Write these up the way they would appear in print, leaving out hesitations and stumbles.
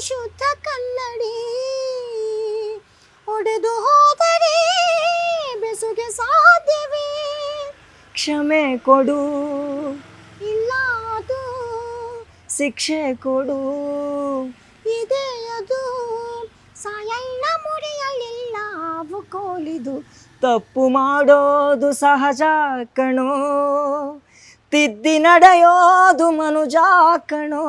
ಶುದ್ಧ ಕನ್ನಡಿ ಒಡೆದು ಹೋದರೆ ಬೆಸುಗೆ ಸಾಧ್ಯವೇ ಕ್ಷಮೆ ಕೊಡು ಇಲ್ಲ ಅದು ಶಿಕ್ಷೆ ಕೊಡು ಇದೆ ಅದು ಸಾಯಣ್ಣ ಮುಡಿಯಲಿಲ್ಲ ಅವು ಕೋಲಿದು ತಪ್ಪು ಮಾಡೋದು ಸಹಜ ಕಣೋ ತಿದ್ದಿ ನಡೆಯೋದು ಮನುಜ ಕಣೋ.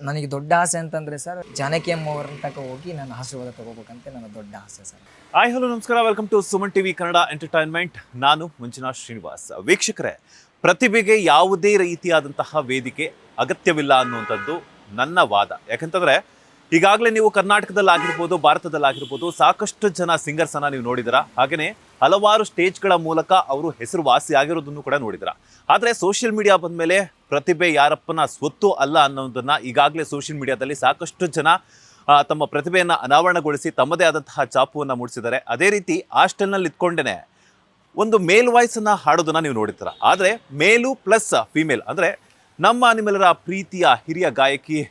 ನನಗೆ ದೊಡ್ಡ ಆಸೆ ಅಂತಂದರೆ ಸರ್ ಜಾನಕಿ ಅಮ್ಮ ಅವರ ತನಕ ಹೋಗಿ ನಾನು ಆಶೀರ್ವಾದ ತಗೋಬೇಕಂತ ನನ್ನ ದೊಡ್ಡ ಆಸೆ ಸರ್. ಹಾಯ್ ಹಲೋ ನಮಸ್ಕಾರ, welcome to Suman TV Kannada entertainment. ನಾನು ಮಂಜುನಾಥ್ ಶ್ರೀನಿವಾಸ್. ವೀಕ್ಷಕರೇ, ಪ್ರತಿಭೆಗೆ ಯಾವುದೇ ರೀತಿಯಾದಂತಹ ವೇದಿಕೆ ಅಗತ್ಯವಿಲ್ಲ ಅನ್ನುವಂಥದ್ದು ನನ್ನ ವಾದ. ಯಾಕಂತಂದರೆ ಈಗಾಗಲೇ ನೀವು ಕರ್ನಾಟಕದಲ್ಲಾಗಿರ್ಬೋದು, ಭಾರತದಲ್ಲಾಗಿರ್ಬೋದು ಸಾಕಷ್ಟು ಜನ ಸಿಂಗರ್ಸನ್ನು ನೀವು ನೋಡಿದಿರ. ಹಾಗೆಯೇ ಹಲವಾರು ಸ್ಟೇಜ್ಗಳ ಮೂಲಕ ಅವರು ಹೆಸರುವಾಸಿ ಆಗಿರೋದನ್ನು ಕೂಡ ನೋಡಿದಿರ. ಆದರೆ ಸೋಷಿಯಲ್ ಮೀಡಿಯಾ ಬಂದ ಮೇಲೆ ಪ್ರತಿಭೆ ಯಾರಪ್ಪನ ಸ್ವತ್ತು ಅಲ್ಲ ಅನ್ನೋದನ್ನು ಈಗಾಗಲೇ ಸೋಷಿಯಲ್ ಮೀಡಿಯಾದಲ್ಲಿ ಸಾಕಷ್ಟು ಜನ ತಮ್ಮ ಪ್ರತಿಭೆಯನ್ನು ಅನಾವರಣಗೊಳಿಸಿ ತಮ್ಮದೇ ಆದಂತಹ ಛಾಪುವನ್ನು ಮೂಡಿಸಿದ್ದಾರೆ. ಅದೇ ರೀತಿ ಹಾಸ್ಟೆಲ್ನಲ್ಲಿ ಇದ್ಕೊಂಡೇ ಒಂದು ಮೇಲ್ ವಾಯ್ಸನ್ನು ಹಾಡೋದನ್ನು ನೀವು ನೋಡಿರ್ತೀರ. ಆದರೆ ಮೇಲು ಪ್ಲಸ್ ಫೀಮೇಲ್ ಅಂದರೆ ನಮ್ಮ ನಿಮ್ಮೆಲ್ಲರ ಪ್ರೀತಿಯ ಹಿರಿಯ ಗಾಯಕಿ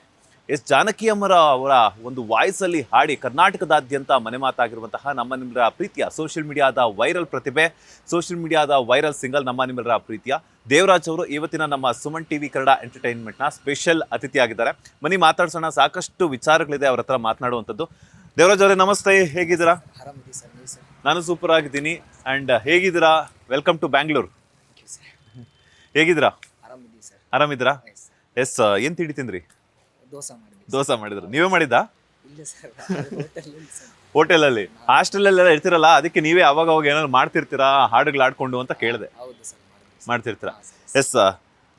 ಎಸ್ ಜಾನಕಿ ಅವರ ಒಂದು ವಾಯ್ಸಲ್ಲಿ ಹಾಡಿ ಕರ್ನಾಟಕದಾದ್ಯಂತ ಮನೆ ಮಾತಾಗಿರುವಂತಹ ನಮ್ಮ ನಿಮ್ಮೆಲ್ಲರ ಪ್ರೀತಿಯ ಸೋಷಿಯಲ್ ಮೀಡಿಯಾದ ವೈರಲ್ ಪ್ರತಿಭೆ, ಸೋಷಿಯಲ್ ಮೀಡಿಯಾದ ವೈರಲ್ ಸಿಂಗಲ್ ನಮ್ಮ ನಿಮ್ಮೆಲ್ಲರ ಪ್ರೀತಿಯ ದೇವರಾಜ್ ಅವರು ಇವತ್ತಿನ ನಮ್ಮ ಸುಮನ್ ಟಿವಿ ಕನ್ನಡ ಎಂಟರ್ಟೈನ್ಮೆಂಟ್ನ ಸ್ಪೆಷಲ್ ಅತಿಥಿಯಾಗಿದ್ದಾರೆ. ಬನ್ನಿ ಮಾತಾಡ್ಸೋಣ, ಸಾಕಷ್ಟು ವಿಚಾರಗಳಿದೆ ಅವ್ರ ಹತ್ರ ಮಾತನಾಡುವಂಥದ್ದು. ದೇವರಾಜ್ ಅವರೇ ನಮಸ್ತೆ, ಹೇಗಿದ್ದೀರಾ? ನಾನು ಸೂಪರ್ ಆಗಿದ್ದೀನಿ. ಆ್ಯಂಡ್ ಹೇಗಿದ್ದೀರಾ? Welcome to Bangalore. ಹೇಗಿದ್ದೀರಾ? ಆರಾಮಿದ್ದೀರಾ? ಎಸ್, ಏನು ತಿಂಡಿ ತಿಂದ್ರಿ? ದೋಸೆ ಮಾಡಿದ್ರು. ನೀವೇ ಮಾಡಿದ್ದಾ? ಹೋಟೆಲಲ್ಲಿ, ಹಾಸ್ಟೆಲಲ್ಲೆಲ್ಲ ಇರ್ತಿರಲ್ಲ, ಅದಕ್ಕೆ ನೀವೇ ಅವಾಗ ಅವಾಗ ಏನಾದ್ರು ಮಾಡ್ತಿರ್ತೀರಾ ಹಾಡುಗಳು ಆಡ್ಕೊಂಡು ಅಂತ ಕೇಳಿದೆ. ಮಾಡ್ತಿರ್ತೀರಾ? ಎಸ್,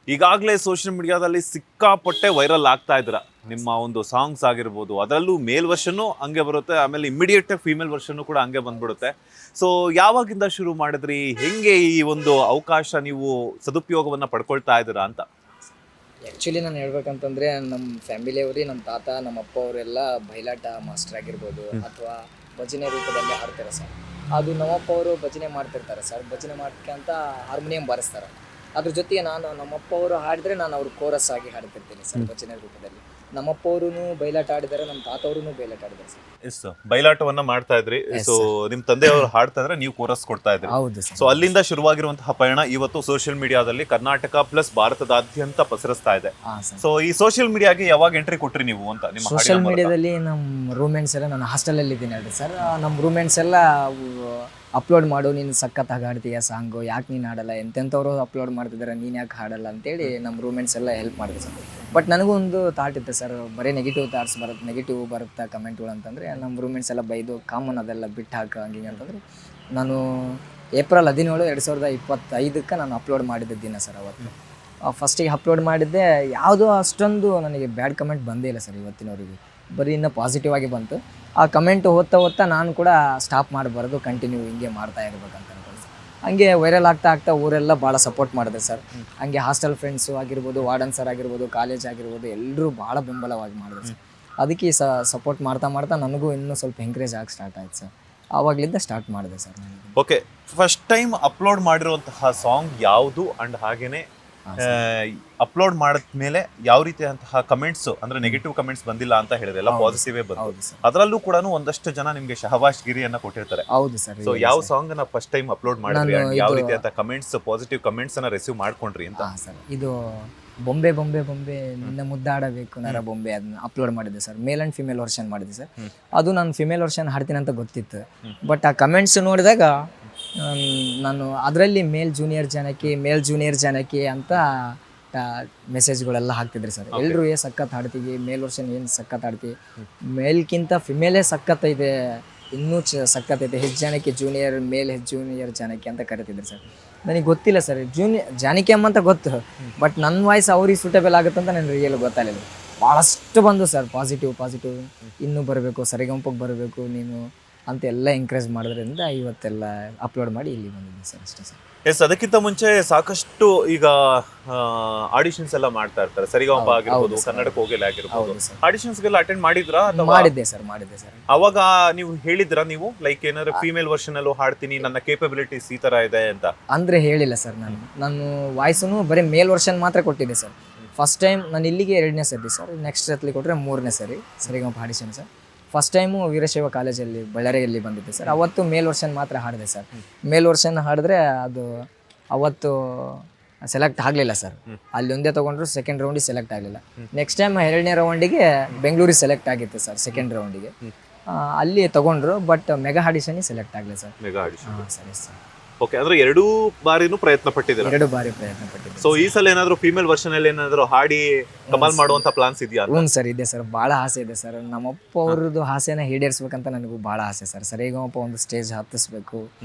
ಈಗಾಗಲೇ ಸೋಷಿಯಲ್ ಮೀಡಿಯಾದಲ್ಲಿ ಸಿಕ್ಕಾಪಟ್ಟೆ ವೈರಲ್ ಆಗ್ತಾ ಇದ್ದೀರಾ. ನಿಮ್ಮ ಒಂದು ಸಾಂಗ್ಸ್ ಆಗಿರ್ಬೋದು, ಅದರಲ್ಲೂ ಮೇಲ್ ವರ್ಷನ್ನು ಹಂಗೆ ಬರುತ್ತೆ, ಆಮೇಲೆ ಇಮಿಡಿಯೇಟ್ ಫೀಮೇಲ್ ವರ್ಷನ್ನು ಕೂಡ ಹಂಗೆ ಬಂದ್ಬಿಡುತ್ತೆ. ಸೊ ಯಾವಾಗಿಂದ ಶುರು ಮಾಡಿದ್ರಿ? ಹೆಂಗೆ ಈ ಒಂದು ಅವಕಾಶ ನೀವು ಸದುಪಯೋಗವನ್ನು ಪಡ್ಕೊಳ್ತಾ ಇದ್ದೀರಾ ಅಂತ? ಆ್ಯಕ್ಚುಲಿ ನಾನು ಹೇಳ್ಬೇಕಂತಂದರೆ ನಮ್ಮ ಫ್ಯಾಮಿಲಿಯವ್ರಿ, ನಮ್ಮ ತಾತ, ನಮ್ಮ ಅಪ್ಪ ಅವರೆಲ್ಲ ಬಯಲಾಟ ಮಾಸ್ಟರ್ ಆಗಿರ್ಬೋದು ಅಥವಾ ಭಜನೆ ರೂಪದಲ್ಲಿ ಹಾಡ್ತಾರೆ ಸರ್. ಅದು ನಮ್ಮಪ್ಪ ಅವರು ಭಜನೆ ಮಾಡ್ತಿರ್ತಾರೆ ಸರ್. ಭಜನೆ ಮಾಡ್ಕಂತ ಹಾರ್ಮೋನಿಯಂ ಬಾರಿಸ್ತಾರೆ. ಅದ್ರ ಜೊತೆಗೆ ನಮ್ಮಪ್ಪ ಅವರು ಹಾಡಿದ್ರೆ ನಾನು ಅವ್ರು ಕೋರಸ್ ಆಗಿ ಹಾಡ್ತಿರ್ತೀನಿ ಸರ್ ಭಜನೆ ರೂಪದಲ್ಲಿ. ನಮ್ಮಪ್ಪ ಅವರು ಬಯಲಾಟ ಆಡಿದ್ದಾರೆ, ನಮ್ಮ ತಾತ ಅವರು ಬಯಲಾಟ ಆಡಿದ್ದಾರೆ ಸರ್. ಎಸ್, ಬಯಲಾಟವನ್ನ ಮಾಡ್ತಾ ಇದ್ರಿ. ಸೊ ನಿಮ್ ತಂದೆಯವರು ಹಾಡ್ತಾ ಇದ್ರೆ ನೀವು ಕೋರಸ್ ಕೊಡ್ತಾ ಇದ್ರಿ. ಹೌದು ಸರ್. ಸೊ ಅಲ್ಲಿಂದ ಶುರುವಾಗಿರುವಂತಹ ಪಯಣ ಇವತ್ತು ಸೋಷಿಯಲ್ ಮೀಡಿಯಾದಲ್ಲಿ ಕರ್ನಾಟಕ ಪ್ಲಸ್ ಭಾರತದಾದ್ಯಂತ ಪಸರಿಸ್ತಾ ಇದೆ. ಸೊ ಈ ಸೋಷಿಯಲ್ ಮೀಡಿಯಾಗೆ ಯಾವಾಗ ಎಂಟ್ರಿ ಕೊಟ್ರಿ ನೀವು ಅಂತ? ನಿಮ್ಮ ಸೋಷಿಯಲ್ ಮೀಡಿಯಾದಲ್ಲಿ ನಮ್ಮ ರೂಮ್ಮೇಟ್ಸ್ ಎಲ್ಲ, ನಾನು ಹಾಸ್ಟೆಲಲ್ಲಿ ಇದ್ದೀನಿ ಅಲ್ರಿ ಸರ್, ನಮ್ಮ ರೂಮ್ಮೇಟ್ಸ್ ಎಲ್ಲ ಅಪ್ಲೋಡ್ ಮಾಡು, ನೀನು ಸಖತ್ತಾಗಿ ಹಾಡ್ತೀಯ ಸಾಂಗು, ಯಾಕೆ ನೀನು ಹಾಡಲ್ಲ, ಎಂತೆಂಥವ್ರು ಅಪ್ಲೋಡ್ ಮಾಡ್ತಿದ್ದಾರೆ, ನೀನು ಯಾಕೆ ಹಾಡಲ್ಲ ಅಂತೇಳಿ ನಮ್ಮ ರೂಮ್ಮೇಟ್ಸ್ ಎಲ್ಲ ಹೆಲ್ಪ್ ಮಾಡಿದೆ ಸರ್. ಬಟ್ ನನಗೂ ಒಂದು ಥಾಟ್ ಇತ್ತು ಸರ್, ಬರೀ ನೆಗೆಟಿವ್ ಥಾಟ್ಸ್ ಬರುತ್ತೆ, ನೆಗೆಟಿವ್ ಬರುತ್ತಾ ಕಮೆಂಟ್ಗಳು ಅಂತಂದರೆ ನಮ್ಮ ರೂಮ್ಮೇಟ್ಸ್ ಎಲ್ಲ ಬೈದು ಕಾಮನ್ ಅದೆಲ್ಲ ಬಿಟ್ಟು ಹಾಕ ಹಂಗೆ ಅಂತಂದರೆ ನಾನು ಏಪ್ರಿಲ್ 17, 2025 ನಾನು ಅಪ್ಲೋಡ್ ಮಾಡಿದ್ದ ದಿನ ಸರ್. ಅವತ್ತು ಫಸ್ಟಿಗೆ ಅಪ್ಲೋಡ್ ಮಾಡಿದ್ದೆ, ಯಾವುದೂ ಅಷ್ಟೊಂದು ನನಗೆ ಬ್ಯಾಡ್ ಕಮೆಂಟ್ ಬಂದೇ ಇಲ್ಲ ಸರ್ ಇವತ್ತಿನವರೆಗೆ, ಬರೀ ಇನ್ನೂ ಪಾಸಿಟಿವ್ ಆಗಿ ಬಂತು. ಆ ಕಮೆಂಟ್ ಓದ್ತಾ ನಾನು ಕೂಡ ಸ್ಟಾಪ್ ಮಾಡಬಾರ್ದು, ಕಂಟಿನ್ಯೂ ಹಿಂಗೆ ಮಾಡ್ತಾ ಇರ್ಬೇಕಂತ ಅನ್ಕೊಂಡು ಹಂಗೆ ವೈರಲ್ ಆಗ್ತಾ ಊರೆಲ್ಲ ಭಾಳ ಸಪೋರ್ಟ್ ಮಾಡಿದೆ ಸರ್. ಹಂಗೆ ಹಾಸ್ಟೆಲ್ ಫ್ರೆಂಡ್ಸು ಆಗಿರ್ಬೋದು, ವಾರ್ಡನ್ ಸರ್ ಆಗಿರ್ಬೋದು, ಕಾಲೇಜ್ ಆಗಿರ್ಬೋದು, ಎಲ್ಲರೂ ಭಾಳ ಬೆಂಬಲವಾಗಿ ಮಾಡಿದ್ರು ಸರ್. ಅದಕ್ಕೆ ಸಪೋರ್ಟ್ ಮಾಡ್ತಾ ನನಗೂ ಇನ್ನೂ ಸ್ವಲ್ಪ ಎಂಕರೇಜ್ ಆಗಿ ಸ್ಟಾರ್ಟ್ ಆಯ್ತು ಸರ್. ಆವಾಗಲಿಂದ ಸ್ಟಾರ್ಟ್ ಮಾಡಿದೆ sir. Okay, first time upload ಮಾಡಿರುವಂತಹ ಸಾಂಗ್ ಯಾವುದು? ಅಂಡ್ ಹಾಗೇನೆ ಅಪ್ಲೋಡ್ ಮಾಡಿದ್ಮೇಲೆ ಯಾವ ರೀತಿಯಾದಂತಹ ಕಮೆಂಟ್ಸ್, ಅಂದ್ರೆ ನೆಗೆಟಿವ್ ಕಮೆಂಟ್ಸ್ ಬಂದಿಲ್ಲ ಅಂತ ಹೇಳಿದ್ರೆ ಎಲ್ಲ ಪಾಸಿಟಿವೇ ಬಂತು. ಅದರಲ್ಲೂ ಕೂಡ ಒಂದಷ್ಟು ಜನ ನಿಮ್ಗೆ ಶಹಬಾಷ್ ಗಿರಿಯನ್ನ ಕೊಟ್ಟಿರ್ತಾರೆ. ಹೌದು ಸರ್. ಸೊ ಯಾವ ಸಾಂಗ್ ಅನ್ನ ಫಸ್ಟ್ ಟೈಮ್ ಅಪ್ಲೋಡ್ ಮಾಡಿದ್ರಿ, ಯಾವ ರೀತಿಯಾದ ಕಮೆಂಟ್ಸ್, ಪಾಸಿಟಿವ್ ಕಮೆಂಟ್ಸ್ ಅನ್ನ ರಿಸೀವ್ ಮಾಡ್ಕೊಂಡ್ರಿ ಅಂತ? ಸರ್, ಇದು ಬೊಂಬೆ ನಿನ್ನ ಮುದ್ದಾಡಬೇಕು ನರ ಬೊಂಬೆ, ಅದನ್ನ ಅಪ್ಲೋಡ್ ಮಾಡಿದ್ದೆ sir. Male and female version ಮಾಡಿದ್ದೆ ಸರ್. ಅದು ನಾನು ಫಿಮೇಲ್ ವರ್ಷನ್ ಹಾಡ್ತೀನಿ ಅಂತ ಗೊತ್ತಿತ್ತು. ಬಟ್ ಆ ಕಮೆಂಟ್ಸ್ ನೋಡಿದಾಗ ನಾನು ಅದರಲ್ಲಿ ಮೇಲ್ ಜೂನಿಯರ್ ಜಾನಕಿ ಅಂತ ಮೆಸೇಜ್ಗಳೆಲ್ಲ ಹಾಕ್ತಿದ್ರಿ ಸರ್. ಎಲ್ಲರೂ ಸಖತ್ ಹಾಡ್ತೀವಿ, ಮೇಲ್ ವರ್ಷನ್ ಏನು ಸಖತ್ ಹಾಡ್ತೀವಿ, ಮೇಲ್ಗಿಂತ ಫಿಮೇಲೇ ಸಖತ್ತೈತೆ, ಇನ್ನೂ ಸಖತ್ತೈತೆ, ಜಾನಕಿ ಜೂನಿಯರ್, ಮೇಲ್ ಜೂನಿಯರ್ ಜಾನಕಿ ಅಂತ ಕರಿತಿದ್ರು ಸರ್. ನನಗೆ ಗೊತ್ತಿಲ್ಲ ಸರ್, ಜಾನಕಿ ಅಮ್ಮ ಅಂತ ಗೊತ್ತು, ಬಟ್ ನನ್ನ ವಾಯ್ಸ್ ಅವ್ರಿಗೆ ಸೂಟೇಬಲ್ ಆಗುತ್ತೆ ಅಂತ ನನಗೆ ರಿಯಲ್ ಗೊತ್ತಾಗಲಿಲ್ಲ. ಭಾಳಷ್ಟು ಬಂದು ಸರ್ ಪಾಸಿಟಿವ್, ಇನ್ನೂ ಬರಬೇಕು, ಸರಿಗಂಪಗೆ ಬರಬೇಕು ನೀನು ಅಂತ ಎಲ್ಲ ಎಂಕರೇಜ್ ಮಾಡೋದ್ರಿಂದ ಇವತ್ತೆಲ್ಲ ಅಪ್ಲೋಡ್ ಮಾಡಿ ಇಲ್ಲಿ ಬಂದಿದ್ದೀನಿ ಸರ್, ಅಷ್ಟೇ ಸರ್. ಎಸ್, ಅದಕ್ಕಿಂತ ಮುಂಚೆ ಸಾಕಷ್ಟು ಈಗ ಆಡಿಷನ್ಸ್ ಎಲ್ಲ ಮಾಡ್ತಾ ಇರ್ತಾರೆ, ಸರಿಗಮಪ ಆಗಿರ್ಬೋದು, ಕನ್ನಡ ಕೋಗಿಲೆ ಆಗಿರ್ಬೋದು, ಆಡಿಷನ್ಸ್ಗೆಲ್ಲ ಅಟೆಂಡ್ ಮಾಡಿದ್ರಾ? ಮಾಡಿದ್ದೆ ಸರ್. ಅವಾಗ ನೀವು ಹೇಳಿದ್ರಾ, ನೀವು ಲೈಕ್ ಏನಾದ್ರು ಫೀಮೇಲ್ ವರ್ಷನ್ ಅಲ್ಲೂ ಹಾಡ್ತೀನಿ, ನನ್ನ ಕೇಪಬಿಲಿಟೀಸ್ ಈ ತರ ಇದೆ ಅಂತ? ಅಂದ್ರೆ ಹೇಳಿಲ್ಲ ಸರ್. ನಾನು ವಾಯ್ಸನ್ನು ಬರೀ ಮೇಲ್ ವರ್ಷನ್ ಮಾತ್ರ ಕೊಟ್ಟಿದ್ದೆ ಸರ್. ಫಸ್ಟ್ ಟೈಮ್ ನಾನು ಇಲ್ಲಿಗೆ 2ನೇ ಸರಿ ಸರ್, ನೆಕ್ಸ್ಟ್ ಸತ್ಲಿ ಕೊಟ್ಟರೆ 3ನೇ ಸರಿ ಸರಿಗಮಪ ಹಾಡಿದ್ದೇನೆ ಸರ್. ಫಸ್ಟ್ ಟೈಮು ವೀರಶೈವ ಕಾಲೇಜಲ್ಲಿ ಬಳ್ಳಾರಿಯಲ್ಲಿ ಬಂದಿದ್ದೆ ಸರ್. ಅವತ್ತು ಮೇಲ್ ವರ್ಷನ್ ಮಾತ್ರ ಹಾಡಿದೆ ಸರ್. ಮೇಲ್ ವರ್ಷನ್ ಹಾಡಿದ್ರೆ ಅದು ಅವತ್ತು ಸೆಲೆಕ್ಟ್ ಆಗಲಿಲ್ಲ ಸರ್. ಅಲ್ಲಿ ಒಂದೇ ತೊಗೊಂಡ್ರು, ಸೆಕೆಂಡ್ ರೌಂಡಿಗೆ ಸೆಲೆಕ್ಟ್ ಆಗಲಿಲ್ಲ. ನೆಕ್ಸ್ಟ್ ಟೈಮ್ 2ನೇ ರೌಂಡಿಗೆ ಬೆಂಗಳೂರಿಗೆ ಸೆಲೆಕ್ಟ್ ಆಗಿತ್ತು ಸರ್, ಸೆಕೆಂಡ್ ರೌಂಡಿಗೆ. ಅಲ್ಲಿ ತೊಗೊಂಡ್ರು, ಬಟ್ ಮೆಗಾ ಆಡಿಷನ್ಗೆ ಸೆಲೆಕ್ಟ್ ಆಗಲಿಲ್ಲ ಸರ್. Mega audition. ಹಾಂ ಸರಿ ಸರ್. ಓಕೆ, ಅಂದ್ರೆ 2 ಬಾರಿನೂ ಪ್ರಯತ್ನ ಪಟ್ಟಿದ್ದೀರಾ? 2 ಬಾರಿ ಪ್ರಯತ್ನ ಪಟ್ಟಿದ್ದೆ. ಸೊ ಈ ಸಲ ಏನಾದ್ರು ಫೀಮೇಲ್ ವರ್ಷನ್ ಅಲ್ಲಿ ಏನಾದ್ರು ಹಾಡಿ ಕಮಾಲ್ ಮಾಡುವಂತ ಪ್ಲಾನ್ಸ್ ಇದೆಯಾ? ಹ್ಞೂ ಸರ್, ಇದೆ ಸರ್. ಭಾಳ ಆಸೆ ಇದೆ ಸರ್. ನಮ್ಮಪ್ಪ ಅವ್ರದ್ದು ಆಸೆನ ಈಡೇರಿಸ್ಬೇಕಂತ ನನಗೂ ಭಾಳ ಆಸೆ ಸರ್. ಸರಿಗಮಪ ಒಂದು ಸ್ಟೇಜ್ ಹತ್ತಿಸ್ಬೇಕು,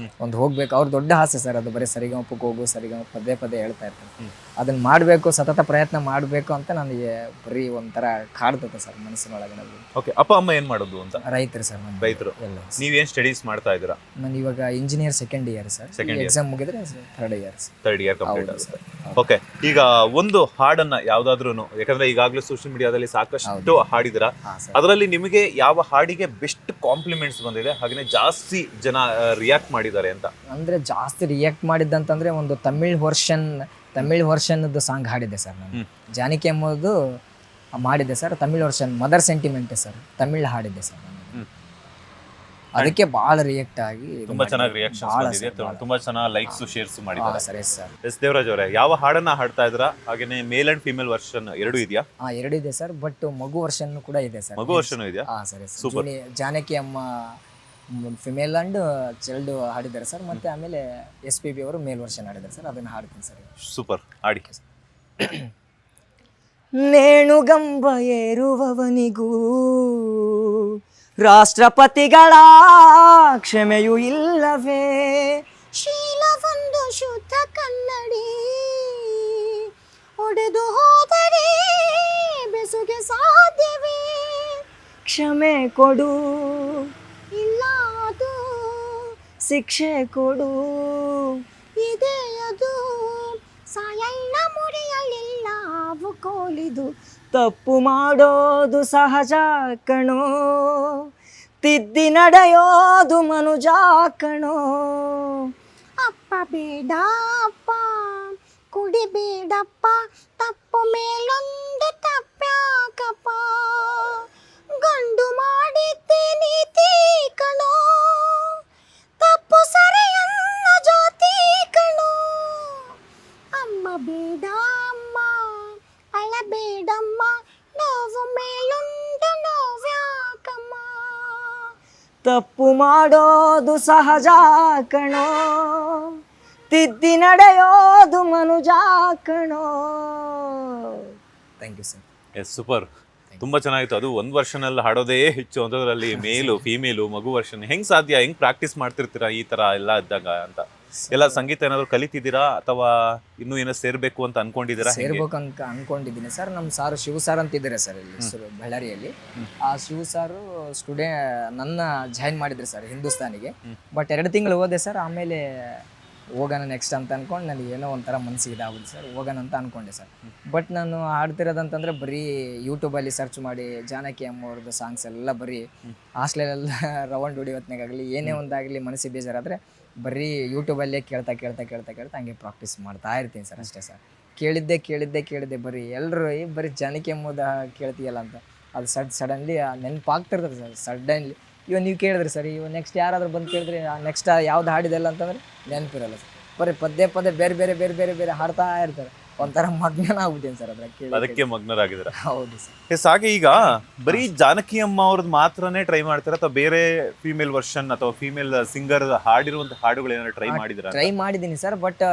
ಒಂದು ಹೋಗ್ಬೇಕು. ಅವ್ರ ದೊಡ್ಡ ಆಸೆ ಸರ್ ಅದು. ಬರೀ ಸರಿಗಮಪಕ್ಕೆ ಹೋಗು, ಸರಿಗಮಪ ಪದೇ ಪದೇ ಹೇಳ್ತಾ ಇರ್ತಾರೆ. ಅದನ್ನ ಮಾಡಬೇಕು, ಸತತ ಪ್ರಯತ್ನ ಮಾಡಬೇಕು ಅಂತ ನನಗೆ ಬರೀ ಒಂಥರ ಕಾಡ್ತದೆ ಸರ್ ಮನಸ್ಸಿನೊಳಗೆ. ನನಗೆ ಓಕೆ, ಅಪ್ಪ ಅಮ್ಮ ಏನ್ ಮಾಡೋದು ಅಂತ? ರೈತರು ಸರ್. ನಾನು ರೈತರು. ಎಲ್ಲ ನೀವೇನ್ ಸ್ಟಡೀಸ್ ಮಾಡ್ತಾ ಇದ್ದೀರಾ? ನಾನು ಇವಾಗ engineer second year sir. Exam ಮುಗಿದ್ರೆ 3rd year sir. 3rd year complete ಆಗುತ್ತೆ. ಓಕೆ, ಈಗ ಒಂದು ಹಾಡನ್ನ ಯಾವ್ದಾದ್ರು, ಯಾಕಂದ್ರೆ ಈಗಾಗಲೇ ಸೋಷಿಯಲ್ ಮೀಡಿಯಾದಲ್ಲಿ ಸಾಕಷ್ಟು ಹಾಡಿದಿರಾ, ಅದರಲ್ಲಿ ನಿಮಗೆ ಯಾವ ಹಾಡಿಗೆ ಬೆಸ್ಟ್ ಕಾಂಪ್ಲಿಮೆಂಟ್ಸ್ ಬಂದಿದೆ, ಹಾಗೆ ಜಾಸ್ತಿ ಜನ ರಿಯಾಕ್ಟ್ ಮಾಡಿದ್ದಾರೆ ಅಂತ? ಅಂದ್ರೆ ಜಾಸ್ತಿ ರಿಯಾಕ್ಟ್ ಮಾಡಿದ್ದಂತಂದ್ರೆ ಒಂದು ತಮಿಳ್ ವರ್ಷನ್ದು ಸಾಂಗ್ ಹಾಡಿದ್ದೆ ಸರ್ ನಾನು. ಜಾನಕಿ ಎಂಬುದು ಮಾಡಿದ್ದೆ sir. Tamil version mother sentiment sir, Tamil ಹಾಡಿದ್ದೆ ಸರ್ ನಾನು. ಅದಕ್ಕೆ ಭಾಳ ರಿಯಾಕ್ಟ್ ಆಗಿ ತುಂಬಾ ಚೆನ್ನಾಗಿ ರಿಯಾಕ್ಷನ್ಸ್ ಬಂದಿದೆ, ತುಂಬಾ ಚೆನ್ನಾಗಿ ಲೈಕ್ಸ್ ಶೇರ್ಸ್ ಮಾಡಿದ್ದಾರೆ. ಸರಿ ಸರ್. ಎಸ್ ದೇವರಾಜ್ ಅವರೇ, ಯಾವ ಹಾಡನ್ನ ಹಾಡ್ತಾ ಇದ್ರಾ? ಹಾಗೇನೆ ಮೇಲ್ ಅಂಡ್ ಫಿಮೇಲ್ ವರ್ಷನ್ ಎರಡು ಇದೆಯಾ? 2 ಇದೆ ಸರ್, ಬಟ್ ಮಗು ವರ್ಷನ್ ಕೂಡ ಇದೆ ಸರ್. ಮಗು ವರ್ಷನ್ ಇದೆಯಾ? ಸರಿ ಸರ್. ಜಾನಕಿ ಅಮ್ಮ ಫಿಮೇಲ್ ಅಂಡ್ ಚೈಲ್ಡ್ ಹಾಡಿದ್ದಾರೆ ಸರ್. ಮತ್ತೆ ಆಮೇಲೆ SPB ಅವರು ಮೇಲ್ ವರ್ಷನ್ ಹಾಡಿದ್ದಾರೆ ಸರ್. ಅದನ್ನ ಹಾಡ್ತೀನಿ ಸರ್. ಸೂಪರ್, ಹಾಡಿ. ನೇಣುಗಂಬ ಏರುವವನಿಗೂ ರಾಷ್ಟ್ರಪತಿಗಳ ಕ್ಷಮೆಯೂ ಇಲ್ಲವೇ? ಶೀಲವೊಂದು ಶುದ್ಧ ಕನ್ನಡಿ ಒಡೆದು ಹೋದರೆ ಬೆಸುಗೆ ಸಾಧ್ಯವೇ? ಕ್ಷಮೆ ಕೊಡು, ಇಲ್ಲ ಅದು ಶಿಕ್ಷೆ ಕೊಡು, ಇದೆ ಅದು ಸಾಯಣ್ಣ ಮುರಿಯಲಿಲ್ಲ ಅವು ಕೋಲಿದು. ತಪ್ಪು ಮಾಡೋದು ಸಹಜ ಕಣೋ, ತಿದ್ದಿ ನಡೆಯೋದು ಮನುಜ ಕಣೋ. ಅಪ್ಪ ಬೇಡ ಅಪ್ಪ, ಕುಡಿಬೇಡಪ್ಪ, ತಪ್ಪು ಮೇಲೊಂದು ತಪ್ಪ್ಯಾಕಪ್ಪ. ಗಂಡು ಮಾಡಿದ್ದೆ ನೀತಿ ಕಣೋ, ತಪ್ಪು ಸರಿಯನ್ನ ಜ್ಯೋತಿ ಕಣೋ. ಅಮ್ಮ ಬೇಡ ಅಮ್ಮ, ಅಳಬೇಡಮ್ಮ, ನೋವು ಮೇಲುಂಡು ನೋವ್ಯಾಕಮ್ಮ. ತಪ್ಪು ಮಾಡೋದು ಸಹಜ ಕಣೋ, ತಿದ್ದಿ ನಡೆಯೋದು ಮನುಜ ಕಣೋ. Thank you sir. Yes, super, ತುಂಬಾ ಚೆನ್ನಾಗಿತ್ತು. ಅದು ಒಂದು ವರ್ಷನಲ್ಲಿ ಹಾಡೋದೇ ಹೆಚ್ಚು ಅಂತದ್ರಲ್ಲಿ ಮೇಲು ಫೀಮೇಲು ಮಗು ವರ್ಷನ್ ಹೆಂಗ್ ಸಾಧ್ಯ? ಹೆಂಗ್ ಪ್ರಾಕ್ಟೀಸ್ ಮಾಡ್ತಿರ್ತೀರಾ ಈ ತರ ಎಲ್ಲ ಇದ್ದಾಗ ಅಂತ? ಎಲ್ಲ ಸಂಗೀತ ಏನಾದ್ರು ಕಲಿತಿದ್ದೀರಾ ಅಥವಾ ಇನ್ನೂ ಏನೋ ಸೇರ್ಬೇಕು ಅಂತ ಅನ್ಕೊಂಡಿದ್ದೀರಾ? ಸೇರ್ಬೇಕು ಅಂತ ಅನ್ಕೊಂಡಿದ್ದೀನಿ ಸರ್. ನಮ್ಮ ಸಾರು ಶಿವ ಸಾರ್ ಅಂತ ಇದ್ದಾರೆ ಸರ್ ಇಲ್ಲಿ ಬಳ್ಳಾರಿಯಲ್ಲಿ. ಆ ಶಿವ ಸಾರು ನನ್ನ ಜಾಯಿನ್ ಮಾಡಿದ್ರು ಸರ್ ಹಿಂದೂಸ್ತಾನಿಗೆ. ಬಟ್ 2 ತಿಂಗಳು ಹೋದೆ ಸರ್. ಆಮೇಲೆ ಹೋಗೋಣ ನೆಕ್ಸ್ಟ್ ಅಂತ ಅನ್ಕೊಂಡು ನನಗೆ ಏನೋ ಒಂಥರ ಮನಸ್ಸಿಗೆ ಇದಾಗುತ್ತೆ ಸರ್, ಹೋಗೋಣ ಅಂತ ಅನ್ಕೊಂಡೆ ಸರ್. ಬಟ್ ನಾನು ಹಾಡ್ತಿರೋದಂತಂದ್ರೆ ಬರೀ ಯೂಟ್ಯೂಬಲ್ಲಿ ಸರ್ಚ್ ಮಾಡಿ ಜಾನಕಿ ಅಮ್ಮವ್ರದ್ದು ಸಾಂಗ್ಸ್ ಎಲ್ಲ ಬರೀ ಹಾಸ್ಟೆಲೆಲ್ಲ ರೌಂಡ್ ಹೊಡಿಯೋತ್ನಾಗಲಿ ಏನೇ ಒಂದಾಗಲಿ ಮನಸ್ಸಿಗೆ ಬೇಜಾರಾದರೆ ಬರೀ ಯೂಟ್ಯೂಬಲ್ಲೇ ಕೇಳ್ತಾ ಹಂಗೆ ಪ್ರಾಕ್ಟೀಸ್ ಮಾಡ್ತಾ ಇರ್ತೀನಿ ಸರ್. ಅಷ್ಟೇ ಸರ್. ಕೇಳಿದ್ದೆ ಬರೀ ಎಲ್ಲರೂ ಬರೀ ಜಾನಕಿ ಅಮ್ಮದ ಕೇಳ್ತೀಯಲ್ಲ ಅಂತ. ಅದು ಸಡನ್ಲಿ ನೆನಪಾಗ್ತಿರ್ತದೆ ಸರ್. ಸಡನ್ಲಿ ಇವಾಗ ನೀವು ಕೇಳಿದ್ರಿ ಸರ್, ಇವಾಗ ನೆಕ್ಸ್ಟ್ ಯಾರಾದರೂ ಬಂದು ಕೇಳಿದ್ರೆ ನೆಕ್ಸ್ಟ್ ಯಾವ್ದು ಹಾಡಿದೆಲ್ಲ ಅಂತಂದ್ರೆ ನೆನಪಿರಲ್ಲ ಸರ್. ಬರೀ ಪದೇ ಬೇರೆ ಹಾಡ್ತಾ ಇರ್ತಾರೆ. ಒಂಥರ ಮಗ್ನ ಆಗ್ಬಿಟ್ಟೇನು ಸರ್ ಅದ್ರ ಅದಕ್ಕೆ ಮಗ್ನರಾಗಿದ್ದಾರೆ. ಹೌದು ಸರ್. ಎಸ್, ಹಾಗೆ ಈಗ ಬರೀ ಜಾನಕಿ ಅಮ್ಮ ಅವ್ರದ್ದು ಮಾತ್ರನೇ ಟ್ರೈ ಮಾಡ್ತಾರೆ ಅಥವಾ ಬೇರೆ ಫೀಮೇಲ್ ವರ್ಷನ್ ಅಥವಾ ಫೀಮೇಲ್ ಸಿಂಗರ್ ಹಾಡಿರುವಂತ ಹಾಡುಗಳು ಏನಾದ್ರು ಟ್ರೈ ಮಾಡಿದ್ರ? ಟ್ರೈ ಮಾಡಿದ್ದೀನಿ ಸರ್. ಬಟ್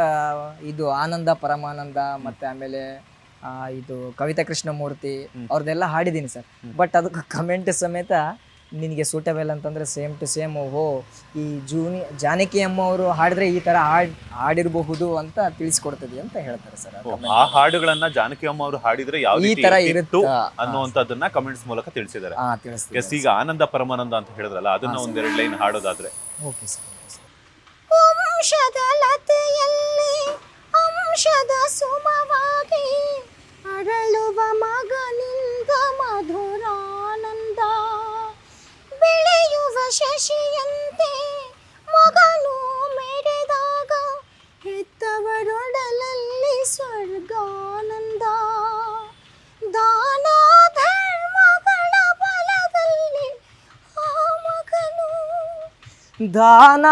ಇದು ಆನಂದ ಪರಮಾನಂದ ಮತ್ತೆ ಆಮೇಲೆ ಇದು ಕವಿತಾ ಕೃಷ್ಣಮೂರ್ತಿ ಅವ್ರದ್ದೆಲ್ಲ ಹಾಡಿದ್ದೀನಿ ಸರ್. ಬಟ್ ಅದಕ್ಕೆ ಕಮೆಂಟ್ ಸಮೇತ ನಿನಗೆ ಸೂಟಬಲ್ ಅಂತಂದ್ರೆ ಸೇಮ್ ಟು ಸೇಮ್ ಈ ಜಾನಕಿ ಅಮ್ಮ ಅವರು ಹಾಡಿದ್ರೆ ಈ ತರ ಹಾಡಿರಬಹುದು ಅಂತ ತಿಳಿಸ್ಕೊಡ್ತದೆ ಅಂತ ಹೇಳ್ತಾರೆ ಸರ್. ಆ ಹಾಡುಗಳನ್ನ ಜಾನಕಿ ಅಮ್ಮ ಅವರು ಹಾಡಿದ್ರೆ ಯಾವ ಈ ತರ ಇರುತ್ತೆ ಅನ್ನುವಂಥದ್ದನ್ನ ಕಮೆಂಟ್ಸ್ ಮೂಲಕ ತಿಳಿಸಿದ್ದಾರೆ. ಎಸ್, ಈಗ ಆನಂದ ಪರಮಾನಂದ ಅಂತ ಹೇಳಿದ್ರಲ್ಲ, ಅದನ್ನ ಒಂದೆರಡು ಲೈನ್ ಹಾಡೋದಾದ್ರೆ? Okay sir. ವಂಶದ ಲತೆಯಲ್ಲಿ ಅಂಶದ ಸುಮವಾಗಿ ಅರಳುವ ಮಗನಿಂದ ಮಧುರಾನಂದ, ಬೆಳೆಯುವ ಶಶಿಯಂತೆ ಮಗನು ಮೆರೆದಾಗ ಹೆತ್ತವರೊಡಲಲ್ಲಿ ಸ್ವರ್ಗಾನಂದ. ದಾನ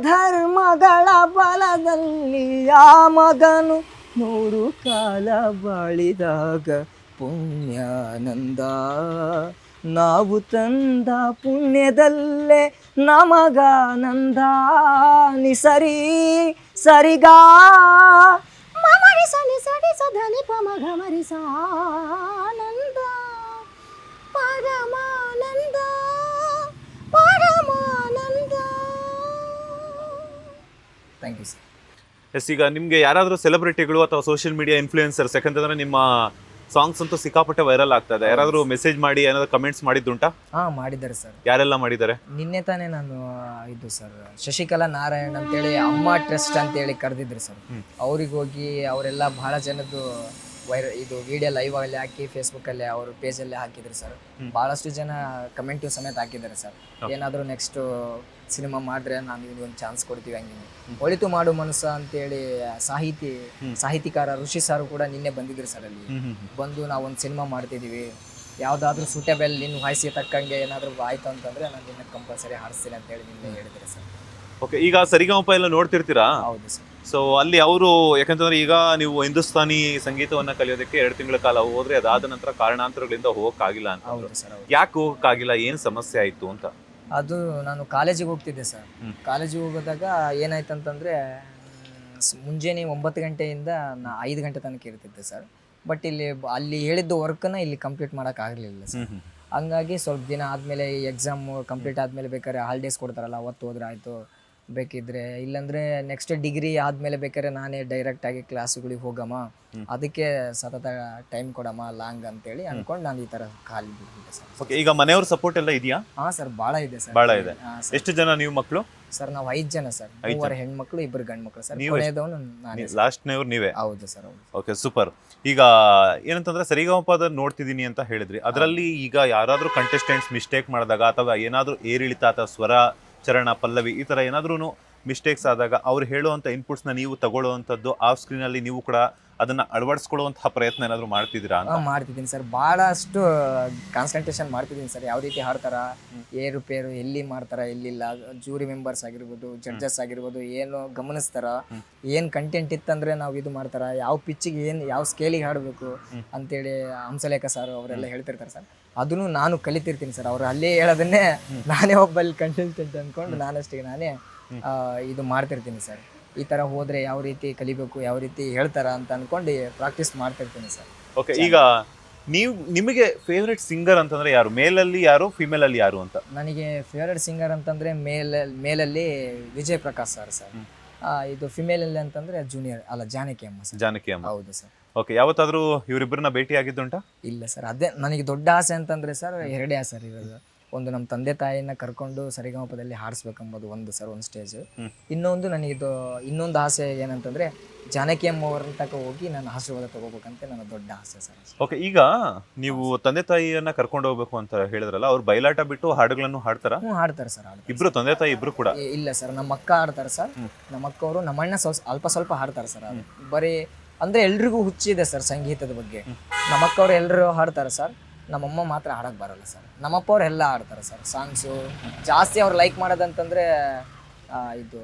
ಧರ್ಮಗಳ ಬಲದಲ್ಲಿ ಆ ಮಗನು 100 ಕಾಲ ಬಾಳಿದಾಗ ಪುಣ್ಯಾನಂದ. ನಾವು ತಂದ ಪುಣ್ಯದಲ್ಲೇ ನಮಗಾನಂದ. ನಿಸರಿ ಸರಿಗಾ ಮಮರಿ ಸನಿ ಸಡಿ ಸಧನಿ ಪಮಘ ಮರಿಸ ಆನಂದ ಪರಮಾನಂದ ಪರಮಾನಂದ. Thank you sir. ಎಸ್, ಈಗ ನಿಮಗೆ ಯಾರಾದರೂ ಸೆಲೆಬ್ರಿಟಿಗಳು ಅಥವಾ ಸೋಷಿಯಲ್ ಮೀಡಿಯಾ ಇನ್ಫ್ಲೂಯೆನ್ಸರ್ಸ್, ಯಾಕಂತಂದ್ರೆ ನಿಮ್ಮ ಸಾಂಗ್ಸ್ ಅಂತೂ ಸಿಕ್ಕಾಪಟ್ಟೆ ವೈರಲ್ ಆಗ್ತಾ ಇದೆ, ಯಾರಾದರೂ ಮೆಸೇಜ್ ಮಾಡಿ ಏನಾದರೂ ಕಮೆಂಟ್ಸ್ ಮಾಡಿದ್ದುಂಟಾ? ಹಾಂ ಮಾಡಿದ್ದಾರೆ ಸರ್. ಯಾರೆಲ್ಲ ಮಾಡಿದ್ದಾರೆ? ನಿನ್ನೆ ತಾನೇ ನಾನು ಇದು ಸರ್ ಶಶಿಕಲಾ ನಾರಾಯಣ್ ಅಂತೇಳಿ ಅಮ್ಮ ಟ್ರಸ್ಟ್ ಅಂತೇಳಿ ಕರೆದಿದ್ರು ಸರ್. ಅವ್ರಿಗೆ ಹೋಗಿ ಅವರೆಲ್ಲ ಬಹಳ ಜನದ್ದು ಇದು ವಿಡಿಯೋ ಲೈವ್ ಅಲ್ಲಿ ಹಾಕಿ ಫೇಸ್ಬುಕ್ಕಲ್ಲಿ ಅವ್ರ ಪೇಜಲ್ಲಿ ಹಾಕಿದ್ರು ಸರ್. ಭಾಳಷ್ಟು ಜನ ಕಮೆಂಟಿವ್ ಸಮೇತ ಹಾಕಿದ್ದಾರೆ ಸರ್. ಏನಾದರೂ ನೆಕ್ಸ್ಟ್ ಸಿನಿಮಾ ಮಾಡಿದ್ರೆ ನಾನು ಒಂದು ಚಾನ್ಸ್ ಕೊಡ್ತೀವಿ ಹಂಗೆ. ಒಳಿತು ಮಾಡು ಮನಸ್ಸು ಅಂತೇಳಿ ಸಾಹಿತಿಕಾರ ಋಷಿ ಸರ್ ಕೂಡ ನಿನ್ನೆ ಬಂದಿದ್ರು ಸರ್. ಅಲ್ಲಿ ಬಂದು ನಾವೊಂದು ಸಿನಿಮಾ ಮಾಡ್ತಿದ್ದೀವಿ, ಯಾವುದಾದ್ರೂ ಸೂಟೇಬಲ್ ನಿನ್ನ ವಾಯ್ಸಿಗೆ ತಕ್ಕಂಗೆ ಏನಾದರೂ ಆಯಿತು ಅಂತಂದರೆ ನಾನು ನಿನ್ನ ಕಂಪಲ್ಸರಿ ಹಾರಿಸ್ತೀನಿ ಅಂತೇಳಿ ನಿನ್ನೆ ಹೇಳಿದ್ರು ಸರ್. ಓಕೆ, ಈಗ ಸರಿಗಮಪ ಎಲ್ಲ ನೋಡ್ತಿರ್ತೀರಾ? ಹೌದು ಸರ್. ಸೊ ಅಲ್ಲಿ ಅವರು, ಯಾಕಂತಂದ್ರೆ ಈಗ ನೀವು ಹಿಂದೂಸ್ತಾನಿ ಸಂಗೀತವನ್ನ ಕಲಿಯೋದಕ್ಕೆ 2 ತಿಂಗಳ ಕಾಲ ಹೋದ್ರೆ ಅದಾದ ನಂತರ ಕಾರಣಾಂತರಗಳಿಂದ ಹೋಗಕ್ಕಾಗಿಲ್ಲ ಅಂತ. ಹೌದು ಸರ್. ಯಾಕೆ ಹೋಗಕ್ಕಾಗಿಲ್ಲ, ಏನು ಸಮಸ್ಯೆ ಆಯ್ತು ಅಂತ? ಅದು ನಾನು ಕಾಲೇಜಿಗೆ ಹೋಗ್ತಿದ್ದೆ ಸರ್. ಕಾಲೇಜಿಗೆ ಹೋಗೋದಾಗ ಏನಾಯ್ತಂತಂದರೆ ಮುಂಜಾನೆ 9 ಗಂಟೆಯಿಂದ 5 ಗಂಟೆ ತನಕ ಇರ್ತಿದ್ದೆ ಸರ್. ಬಟ್ ಅಲ್ಲಿ ಹೇಳಿದ್ದು ವರ್ಕನ್ನ ಇಲ್ಲಿ ಕಂಪ್ಲೀಟ್ ಮಾಡೋಕ್ಕಾಗಲಿಲ್ಲ ಸರ್. ಹಂಗಾಗಿ ಸ್ವಲ್ಪ ದಿನ ಆದಮೇಲೆ ಈ ಎಕ್ಸಾಮ್ ಕಂಪ್ಲೀಟ್ ಆದಮೇಲೆ ಬೇಕಾದ್ರೆ ಹಾಲಿಡೇಸ್ ಕೊಡ್ತಾರಲ್ಲ, ಅವತ್ತು ಹೋದ್ರೆ ಆಯಿತು, ಬೇಕಿದ್ರೆ ಇಲ್ಲಾಂದರೆ ನೆಕ್ಸ್ಟ್ ಡಿಗ್ರಿ ಆದಮೇಲೆ ಬೇಕಾದ್ರೆ ನಾನೇ ಡೈರೆಕ್ಟಾಗಿ ಕ್ಲಾಸುಗಳಿಗೆ ಹೋಗಮ್ಮ, ಅದಕ್ಕೆ ಸತತ ಟೈಮ್ ಕೊಡಮ್ಮ ಲಾಂಗ್ ಅಂತೇಳಿ ಅಂದ್ಕೊಂಡು ನಾನು ಈ ಥರ ಖಾಲಿ ಬಿಟ್ಬಿಟ್ಟೆ ಸರ್. ಓಕೆ, ಈಗ ಮನೆಯವ್ರ ಸಪೋರ್ಟ್ ಎಲ್ಲ ಇದೆಯಾ? ಹಾಂ ಸರ್, ಭಾಳ ಇದೆ ಸರ್. ಭಾಳ ಇದೆ. ಎಷ್ಟು ಜನ ನೀವು ಮಕ್ಕಳು? ಸರ್ ನಾವು 5 ಜನ ಸರ್. 3 ಹೆಣ್ಮಕ್ಳು 2 ಗಂಡು ಮಕ್ಕಳು ಸರ್. ಕೊನೆಯದವನು ನಾನೇ. ಲಾಸ್ಟ್ನೇವ್ರು ನೀವೇ? ಹೌದು ಸರ್. ಹೌದು. Okay, super. ಈಗ ಏನಂತಂದ್ರೆ ಸರಿಗಮಪದ ನೋಡ್ತಿದ್ದೀನಿ ಅಂತ ಹೇಳಿದ್ರಿ, ಅದರಲ್ಲಿ ಈಗ ಯಾರಾದರೂ ಕಂಟೆಸ್ಟೆಂಟ್ಸ್ ಮಿಸ್ಟೇಕ್ ಮಾಡಿದಾಗ ಅಥವಾ ಏನಾದರೂ ಏರಿಳಿತ ಅಥವಾ ಸ್ವರ ಚರಣ ಪಲ್ಲವಿ ಈ ಥರ ಏನಾದ್ರೂ ಮಿಸ್ಟೇಕ್ಸ್ ಆದಾಗ ಅವ್ರು ಹೇಳುವಂಥ ಇನ್ಪುಟ್ಸ್ನ ನೀವು ತಗೊಳ್ಳುವಂಥದ್ದು ಆಫ್ ಸ್ಕ್ರೀನಲ್ಲಿ ನೀವು ಕೂಡ ಅದನ್ನ ಅಳವಡಿಸ್ಕೊಳ್ಳುವಂತಹ ಪ್ರಯತ್ನ ಏನಾದರೂ ಮಾಡ್ತಿದ್ದೀರಾ ಅಂತ? ಮಾಡ್ತಿದ್ದೀನಿ ಸರ್. ಭಾಳಷ್ಟು ಕಾನ್ಸಂಟ್ರೇಷನ್ ಮಾಡ್ತಿದ್ದೀನಿ ಸರ್. ಯಾವ ರೀತಿ ಹಾಡ್ತಾರ, ಏರುಪೇರು ಎಲ್ಲಿ ಮಾಡ್ತಾರ, ಎಲ್ಲಿಲ್ಲ, ಜೂರಿ ಮೆಂಬರ್ಸ್ ಆಗಿರ್ಬೋದು, ಜಡ್ಜಸ್ ಆಗಿರ್ಬೋದು, ಏನು ಗಮನಿಸ್ತಾರ, ಏನು ಕಂಟೆಂಟ್ ಇತ್ತಂದ್ರೆ ನಾವು ಇದು ಮಾಡ್ತಾರ, ಯಾವ ಪಿಚ್ಚಿಗೆ ಯಾವ ಸ್ಕೇಲಿಗೆ ಹಾಡಬೇಕು ಅಂತೇಳಿ ಹಂಸಲೇಖ ಸರ್ ಅವರೆಲ್ಲ ಹೇಳ್ತಿರ್ತಾರೆ ಸರ್. ಅದನ್ನು ನಾನು ಕಲಿತಿರ್ತೀನಿ ಸರ್. ಅವ್ರು ಅಲ್ಲೇ ಹೇಳೋದನ್ನೇ ನಾನೇ ಒಬ್ಬಲ್ಲಿ ಕಂಟೆಂಟೆಂಟ್ ಅಂದ್ಕೊಂಡು ನಾನಷ್ಟಿಗೆ ನಾನೇ ಇದು ಮಾಡ್ತಿರ್ತೀನಿ ಸರ್. ಈ ಥರ ಹೋದರೆ ಯಾವ ರೀತಿ ಕಲಿಬೇಕು, ಯಾವ ರೀತಿ ಹೇಳ್ತಾರ ಅಂತ ಅಂದ್ಕೊಂಡು ಪ್ರಾಕ್ಟೀಸ್ ಮಾಡ್ತಿರ್ತೀನಿ ಸರ್. ಓಕೆ, ಈಗ ನಿಮಗೆ ಫೇವ್ರೆಟ್ ಸಿಂಗರ್ ಅಂತಂದ್ರೆ ಯಾರು? ಮೇಲಲ್ಲಿ ಯಾರು, ಫಿಮೇಲಲ್ಲಿ ಯಾರು ಅಂತ? ನನಗೆ ಫೇವ್ರೆಟ್ ಸಿಂಗರ್ ಅಂತಂದರೆ ಮೇಲಲ್ಲಿ ವಿಜಯ್ ಪ್ರಕಾಶ್ ಸರ್ ಸರ್. ಇದು ಫಿಮೇಲಲ್ಲಿ ಅಂತಂದರೆ ಜಾನಕಿ ಅಮ್ಮ ಸರ್. ಜಾನಕಿ ಅಮ್ಮ. ಹೌದು ಸರ್. ಓಕೆ, ಯಾವತ್ತಾದರೂ ಇವರಿಬ್ಬರನ್ನ ಭೇಟಿ ಆಗಿದ್ದುಂಟಾ? ಇಲ್ಲ ಸರ್. ಅದೇ ನನಗೆ ದೊಡ್ಡ ಆಸೆ ಅಂತಂದರೆ ಸರ್ 2 ಆಸೆ ಸರ್ ಇರೋದು. ಒಂದು ನಮ್ಮ ತಂದೆ ತಾಯಿನ ಕರ್ಕೊಂಡು ಸರಿಗಮಪದಲ್ಲಿ ಹಾಡಿಸ್ಬೇಕಂಬೋದು ಒಂದು ಸರ್, ಒಂದು ಸ್ಟೇಜ್. ಇನ್ನೊಂದು ಆಸೆ ಏನಂತಂದರೆ ಜಾನಕಿ ಅಮ್ಮ ಅವ್ರ ತನಕ ಹೋಗಿ ನಾನು ಆಶೀರ್ವಾದ ತಗೋಬೇಕಂತ ನನ್ನ ದೊಡ್ಡ ಆಸೆ ಸರ್. ಓಕೆ, ಈಗ ನೀವು ತಂದೆ ತಾಯಿಯನ್ನ ಕರ್ಕೊಂಡು ಹೋಗ್ಬೇಕು ಅಂತ ಹೇಳಿದ್ರಲ್ಲ, ಅವ್ರು ಬಯಲಾಟ ಬಿಟ್ಟು ಹಾಡುಗಳನ್ನು ಹಾಡ್ತಾರ? ಹಾಡ್ತಾರೆ ಸರ್. ಇಬ್ರು ತಂದೆ ತಾಯಿ ಇಬ್ರು ಕೂಡ? ಇಲ್ಲ ಸರ್, ನಮ್ಮ ಅಕ್ಕ ಹಾಡ್ತಾರೆ ಸರ್. ನಮ್ಮ ಅಕ್ಕವರು, ನಮ್ಮಣ್ಣ ಸ್ವಲ್ಪ ಹಾಡ್ತಾರೆ ಸರ್. ಅದು ಬರೀ ಅಂದರೆ ಎಲ್ರಿಗೂ ಹುಚ್ಚಿದೆ ಸರ್ ಸಂಗೀತದ ಬಗ್ಗೆ. ನಮ್ಮ ಅಕ್ಕವ್ರು ಎಲ್ಲರೂ ಹಾಡ್ತಾರೆ ಸರ್. ನಮ್ಮಮ್ಮ ಮಾತ್ರ ಹಾಡಕ್ಕೆ ಬರಲ್ಲ ಸರ್. ನಮ್ಮಪ್ಪ ಅವ್ರು ಎಲ್ಲ ಹಾಡ್ತಾರೆ ಸರ್ ಸಾಂಗ್ಸು. ಜಾಸ್ತಿ ಅವ್ರು ಲೈಕ್ ಮಾಡೋದಂತಂದರೆ ಇದು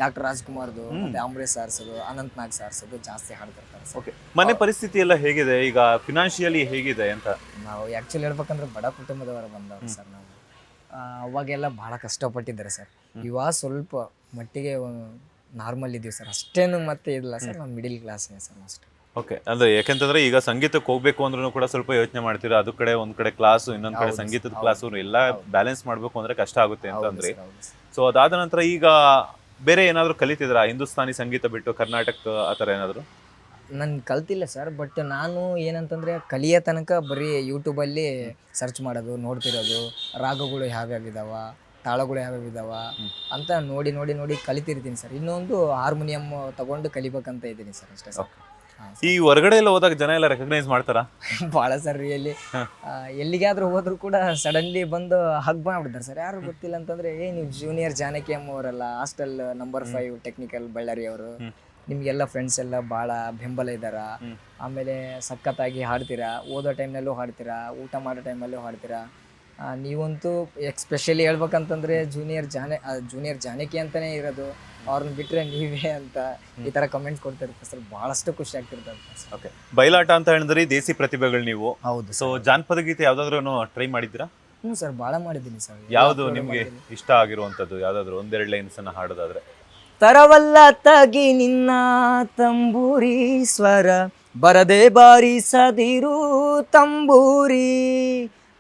ಡಾಕ್ಟರ್ ರಾಜ್ಕುಮಾರ್ದು, ಮತ್ತು ಅಂಬರೀಷ್ ಸಾರ್ಸೋದು, ಅನಂತ್ ನಾಗ್ ಸಾರ್ಸೋದು ಜಾಸ್ತಿ ಹಾಡ್ತಿರ್ತಾರೆ ಸರ್. ಓಕೆ, ಮನೆ ಪರಿಸ್ಥಿತಿ ಎಲ್ಲ ಹೇಗಿದೆ ಈಗ? ಫಿನಾನ್ಷಿಯಲಿ ಹೇಗಿದೆ ಅಂತ? ನಾವು ಆ್ಯಕ್ಚುಲಿ ಹೇಳ್ಬೇಕಂದ್ರೆ ಬಡ ಕುಟುಂಬದವರು ಬಂದವರು ಸರ್. ನಾವು ಅವಾಗೆಲ್ಲ ಭಾಳ ಕಷ್ಟಪಟ್ಟಿದ್ದಾರೆ ಸರ್. ಇವಾಗ ಸ್ವಲ್ಪ ಮಟ್ಟಿಗೆ ನಾರ್ಮಲ್ ಇದ್ದೀವಿ ಸರ್, ಅಷ್ಟೇನು ಮತ್ತೆ ಇಲ್ಲ ಸರ್. ನಾವು ಮಿಡಿಲ್ ಕ್ಲಾಸ್ನೇ ಸರ್ ಅಷ್ಟೇ. ಓಕೆ, ಅಂದ್ರೆ ಯಾಕೆಂತಂದ್ರೆ ಈಗ ಸಂಗೀತಕ್ಕೆ ಹೋಗ್ಬೇಕು ಅಂದ್ರೂ ಕೂಡ ಸ್ವಲ್ಪ ಯೋಚನೆ ಮಾಡ್ತೀರಾ. ಅದು ಕಡೆ ಒಂದ್ ಕಡೆ ಕ್ಲಾಸು, ಇನ್ನೊಂದ್ ಕಡೆ ಸಂಗೀತದ ಕ್ಲಾಸು, ಎಲ್ಲ ಬ್ಯಾಲೆನ್ಸ್ ಮಾಡ್ಬೇಕು ಅಂದ್ರೆ ಕಷ್ಟ ಆಗುತ್ತೆ ಅಂತಂದ್ರೆ. ಸೊ ಅದಾದ ನಂತರ ಈಗ ಬೇರೆ ಏನಾದ್ರು ಕಲಿತಿದ್ರಾ? ಹಿಂದೂಸ್ತಾನಿ ಸಂಗೀತ ಬಿಟ್ಟು ಕರ್ನಾಟಕ ಆ ಥರ ಏನಾದ್ರು? ನಾನು ಕಲ್ತಿಲ್ಲ ಸರ್. ಬಟ್ ನಾನು ಏನಂತಂದರೆ ಕಲಿಯೋ ತನಕ ಬರೀ ಯೂಟ್ಯೂಬಲ್ಲಿ ಸರ್ಚ್ ಮಾಡೋದು, ನೋಡ್ತಿರೋದು, ರಾಗಗಳು ಯಾವ್ಯಾವ ಇದಾವ, ತಾಳಗಳು ಯಾವ್ಯಾವ ಇದಾವ ಅಂತ ನೋಡಿ ಕಲಿತಿರ್ತೀನಿ ಸರ್. ಇನ್ನೊಂದು ಹಾರ್ಮೋನಿಯಂ ತಗೊಂಡು ಕಲಿಬೇಕಂತ ಇದ್ದೀನಿ ಸರ್, ಅಷ್ಟೇ ಸರ್. ಈ ಹೊರಗಡೆ ಎಲ್ಲ ಹೋದಾಗ ಜನ ಎಲ್ಲ ರೆಕಗ್ನೈಸ್ ಮಾಡ್ತಾರಾ? ಭಾಳ ಸರ್. ಎಲ್ಲಿಗಾದ್ರೂ ಹೋದ್ರು ಕೂಡ ಸಡನ್ಲಿ ಬಂದು ಹಗ್ ಮಾಡ್ಬಿಡ್ತಾರೆ ಸರ್. ಯಾರು ಗೊತ್ತಿಲ್ಲ ಅಂತಂದ್ರೆ, ನೀವು ಜೂನಿಯರ್ ಜಾನಕಿ ಅಮ್ಮ ಅವರಲ್ಲ, ಹಾಸ್ಟೆಲ್ ನಂಬರ್ 5 ಟೆಕ್ನಿಕಲ್ ಬಳ್ಳಾರಿ ಅವರು, ನಿಮಗೆಲ್ಲ ಫ್ರೆಂಡ್ಸ್ ಎಲ್ಲ ಭಾಳ ಬೆಂಬಲ ಇದ್ದಾರ. ಆಮೇಲೆ ಸಖತ್ತಾಗಿ ಹಾಡ್ತೀರಾ, ಓದೋ ಟೈಮ್ನಲ್ಲೂ ಹಾಡ್ತೀರಾ, ಊಟ ಮಾಡೋ ಟೈಮಲ್ಲೂ ಹಾಡ್ತೀರಾ. ನೀವಂತೂ ಎಕ್ಸ್ಪೆಷಲಿ ಹೇಳ್ಬೇಕಂತಂದ್ರೆ ಜೂನಿಯರ್ ಜಾನಕಿ ಅಂತಾನೆ ಇರೋದು, ಅವ್ರನ್ನ ಬಿಟ್ರೆ ನೀವೇ ಅಂತ ಈ ತರ ಕಮೆಂಟ್ಸ್ ಕೊಡ್ತಿರ್ತಾರೆ ಸರ್. ಬಹಳಷ್ಟು ಖುಷಿ ಆಗ್ತಿರ್ತದೆ ಸರ್. ಓಕೆ, ಬಯಲಾಟ ಅಂತ ಹೇಳಿದ್ರೆ ದೇಸಿ ಪ್ರತಿಭೆಗಳು ನೀವು. ಹೌದು ಸೊ ಜಾನಪದ ಗೀತೆ ಯಾವ್ದಾದ್ರು ಟ್ರೈ ಮಾಡಿದ್ದೀರಾ? ಹ್ಞೂ ಸರ್, ಭಾಳ ಮಾಡಿದ್ದೀನಿ ಸರ್. ಯಾವುದು ನಿಮ್ಗೆ ಇಷ್ಟ ಆಗಿರುವಂತದ್ದು? ಯಾವ್ದಾದ್ರು ಒಂದೆರಡು ಲೈನ್ಸ್ ಅನ್ನ ಹಾಡೋದಾದ್ರೆ. ತರವಲ್ಲ ತಗಿ ನಿನ್ನ ತಂಬೂರಿ ಸ್ವರ, ಬರದೆ ಬಾರಿಸದಿರು ತಂಬೂರಿ.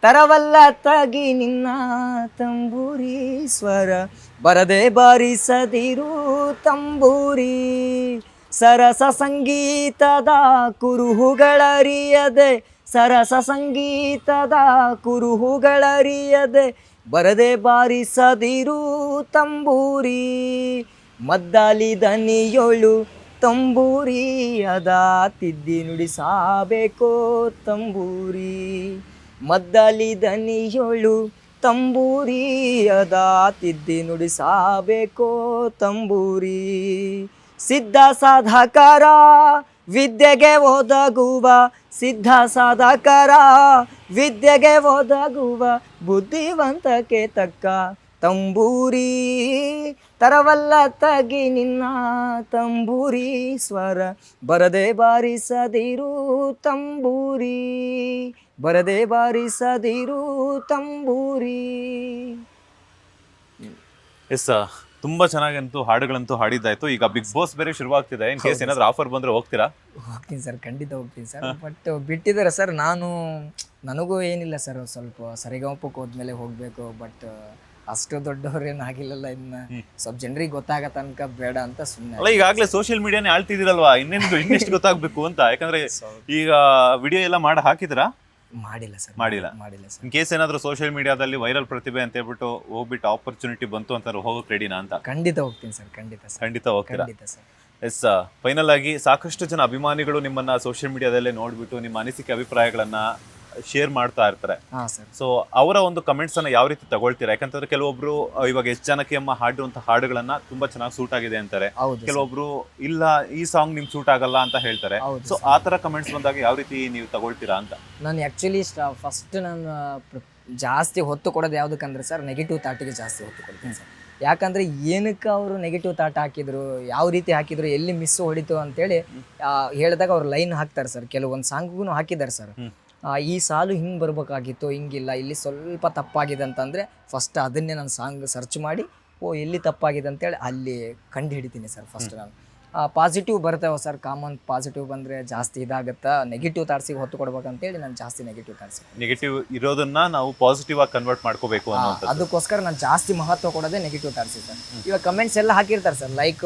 ತರವಲ್ಲ ತಗಿ ನಿನ್ನ ತಂಬೂರಿ ಸ್ವರ, ಬರದೆ ಬಾರಿಸದಿರು ತಂಬೂರಿ. ಸರಸ ಸಂಗೀತದ ಕುರುಹುಗಳರಿಯದೆ, ಸರಸ ಸಂಗೀತದ ಕುರುಹುಗಳರಿಯದೆ, ಬರದೆ ಬಾರಿಸದಿರು ತಂಬೂರಿ. ಮದ್ದಾಲಿ ದನಿಯೊಳು ತಂಬೂರಿ, ಅದ ತಿದ್ದಿ ನುಡಿಸಬೇಕೋ ತಂಬೂರಿ. ಮದ್ದಾಲಿ ದನಿಯೊಳು ತಂಬೂರಿ, ಅದ ತಿದ್ದಿ ನುಡಿಸಬೇಕೋ ತಂಬೂರಿ. ಸಿದ್ಧ ಸಾಧಕರ ವಿದ್ಯೆಗೆ ಒದಗುವ, ಸಿದ್ಧ ಸಾಧಕರ ವಿದ್ಯೆಗೆ ಒದಗುವ, ಬುದ್ಧಿವಂತಕ್ಕೆ ತಕ್ಕ ತಂಬೂರಿ. ತರವಲ್ಲ ತಗಿ ನಿನ್ನ ತಂಬೂರಿ ಸ್ವರ, ಬರದೆ ಬಾರಿಸದಿರು ತಂಬೂರಿ, ಬರದೆ ಬಾರಿಸದಿರು ತಂಬೂರಿ. ಎಸ್, ತುಂಬಾ ಚೆನ್ನಾಗಂತೂ ಹಾಡುಗಳಂತೂ ಹಾಡಿದ್ದಾಯ್ತು. ಈಗ ಬಿಗ್ ಬಾಸ್ ಬೇರೆ ಶುರುವಾಗ್ತಿದೆ. ಇನ್ ಕೇಸ್ ಏನಾದ್ರು ಆಫರ್ ಬಂದ್ರೆ ಹೋಗ್ತೀರಾ? ಹೋಗ್ತೀನಿ ಸರ್, ಖಂಡಿತ ಹೋಗ್ತೀನಿ ಸರ್. ಬಟ್ ಬಿಟ್ಟಿದ್ದಾರೆ ಸರ್. ನನಗೂ ಏನಿಲ್ಲ ಸರ್, ಸ್ವಲ್ಪ ಸರಿಗಮಪಕ್ಕೆ ಹೋದ್ಮೇಲೆ ಹೋಗ್ಬೇಕು. ಬಟ್ ಅಷ್ಟು ದೊಡ್ಡವ್ರೇನು ಆಗಿಲ್ಲಲ್ಲ, ಇನ್ನು ಸ್ವಲ್ಪ ಜನರಿಗೆ ಗೊತ್ತಾಗ ತನಕ ಬೇಡ ಅಂತ ಸುಮ್ಮನೆ. ಅಲ್ಲ, ಈಗಾಗಲೇ ಸೋಷಿಯಲ್ ಮೀಡಿಯಾನೇ ಆಳ್ತಿದಿರಲ್ವಾ, ಇನ್ನೆಷ್ಟು ಗೊತ್ತಾಗ್ಬೇಕು ಅಂತ? ಯಾಕಂದ್ರೆ ಈಗ ವಿಡಿಯೋ ಎಲ್ಲ ಮಾಡಿ ಹಾಕಿದ್ರಾ? ಮಾಡಿಲ್ಲ ಸರ್, ಮಾಡಿಲ್ಲ ಸರ್. ಇನ್ ಕೇಸ್ ಏನಾದ್ರು ಸೋಷಿಯಲ್ ಮೀಡಿಯಾದಲ್ಲಿ ವೈರಲ್ ಪ್ರತಿಭೆ ಅಂತ ಹೇಳ್ಬಿಟ್ಟು ಹೋಗ್ಬಿಟ್ಟು ಆಪರ್ಚುನಿಟಿ ಬಂತು ಅಂತಾರೆ, ಹೋಗೋಕೆ ರೆಡಿನಾ ಅಂತ? ಖಂಡಿತ ಹೋಗ್ತೀನಿ ಸರ್, ಖಂಡಿತ ಸರ್, ಖಂಡಿತ ಹೋಗ್ತೀರಾ? ಖಂಡಿತ ಸರ್. ಎಸ್, ಫೈನಲ್ ಆಗಿ ಸಾಕಷ್ಟು ಜನ ಅಭಿಮಾನಿಗಳು ನಿಮ್ಮನ್ನ ಸೋಷಿಯಲ್ ಮೀಡಿಯಾದಲ್ಲೇ ನೋಡ್ಬಿಟ್ಟು ನಿಮ್ಮ ಅನಿಸಿಕೆ ಅಭಿಪ್ರಾಯಗಳನ್ನ ಶೇರ್ ಮಾಡ್ತಾ ಇರ್ತಾರೆ. ಹಾಂ ಸರ್. ಸೊ ಅವರ ಒಂದು ಕಮೆಂಟ್ಸ್ ಅನ್ನ ಯಾವ ರೀತಿ ತಗೊಳ್ತೀರಾ? ಯಾಕಂತಂದ್ರೆ ಕೆಲವೊಬ್ರು ಇವಾಗ ಎಸ್ ಜಾನಕಿ ಅಮ್ಮ ಹಾಡುವಂತ ಹಾಡುಗಳನ್ನ ತುಂಬಾ ಚೆನ್ನಾಗಿ ಸೂಟ್ ಆಗಿದೆ ಅಂತಾರೆ, ಕೆಲವೊಬ್ರು ಇಲ್ಲ ಈ ಸಾಂಗ್ ನಿಮ್ಗೆ ಸೂಟ್ ಆಗಲ್ಲ ಅಂತ ಹೇಳ್ತಾರೆ. ಸೊ ಆ ತರ ಕಮೆಂಟ್ಸ್ ಬಂದಾಗ ಯಾವ ರೀತಿ ನೀವು ತಗೊಳ್ತೀರಾ ಅಂತ? ನಾನು ಆ್ಯಕ್ಚುಲಿ ಫಸ್ಟ್ ನಾನು ಜಾಸ್ತಿ ಹೊತ್ತು ಕೊಡೋದು ಯಾವುದಕ್ಕಂದ್ರೆ ಸರ್, ನೆಗೆಟಿವ್ ಥಾಟಿಗೆ ಜಾಸ್ತಿ ಹೊತ್ತು ಕೊಡ್ತೀನಿ ಸರ್. ಯಾಕಂದರೆ ಏನಕ್ಕೆ ಅವರು ನೆಗೆಟಿವ್ ಥಾಟ್ ಹಾಕಿದ್ರು, ಯಾವ ರೀತಿ ಹಾಕಿದ್ರು, ಎಲ್ಲಿ ಮಿಸ್ಸು ಹೊಡಿತು ಅಂತೇಳಿ ಹೇಳಿದಾಗ ಅವ್ರು ಲೈನ್ ಹಾಕ್ತಾರೆ ಸರ್. ಕೆಲವೊಂದು ಸಾಂಗ್ಗೂ ಹಾಕಿದ್ದಾರೆ ಸರ್, ಈ ಸಾಲು ಹಿಂಗೆ ಬರ್ಬೇಕಾಗಿತ್ತು, ಹಿಂಗಿಲ್ಲ, ಇಲ್ಲಿ ಸ್ವಲ್ಪ ತಪ್ಪಾಗಿದೆ ಅಂತಂದರೆ ಫಸ್ಟ್ ಅದನ್ನೇ ನಾನು ಸಾಂಗ್ ಸರ್ಚ್ ಮಾಡಿ ಎಲ್ಲಿ ತಪ್ಪಾಗಿದೆ ಅಂತೇಳಿ ಅಲ್ಲಿ ಕಂಡು ಹಿಡಿತೀನಿ ಸರ್. ಫಸ್ಟ್ ನಾನು ಪಾಸಿಟಿವ್ ಬರ್ತಾವೆ ಸರ್, ಕಾಮನ್ ಪಾಸಿಟಿವ್ ಬಂದರೆ ಜಾಸ್ತಿ ಇದಾಗುತ್ತಾ, ನೆಗೆಟಿವ್ ಥಾಟ್ಸಿಗೆ ಹೊತ್ತು ಕೊಡ್ಬೇಕಂತೇಳಿ ನಾನು ಜಾಸ್ತಿ ನೆಗೆಟಿವ್ ಥಾಟ್ಸ್, ನೆಗೆಟಿವ್ ಇರೋದನ್ನ ನಾವು ಪಾಸಿಟಿವ್ ಆಗಿ ಕನ್ವರ್ಟ್ ಮಾಡ್ಕೋಬೇಕು ಅನ್ನೋದು, ಅದಕ್ಕೋಸ್ಕರ ನಾನು ಜಾಸ್ತಿ ಮಹತ್ವ ಕೊಡೋದೇ ನೆಗೆಟಿವ್ ಥಾಟ್ಸಿಗೆ ಸರ್. ಇವಾಗ ಕಮೆಂಟ್ಸ್ ಎಲ್ಲ ಹಾಕಿರ್ತಾರೆ ಸರ್, ಲೈಕ್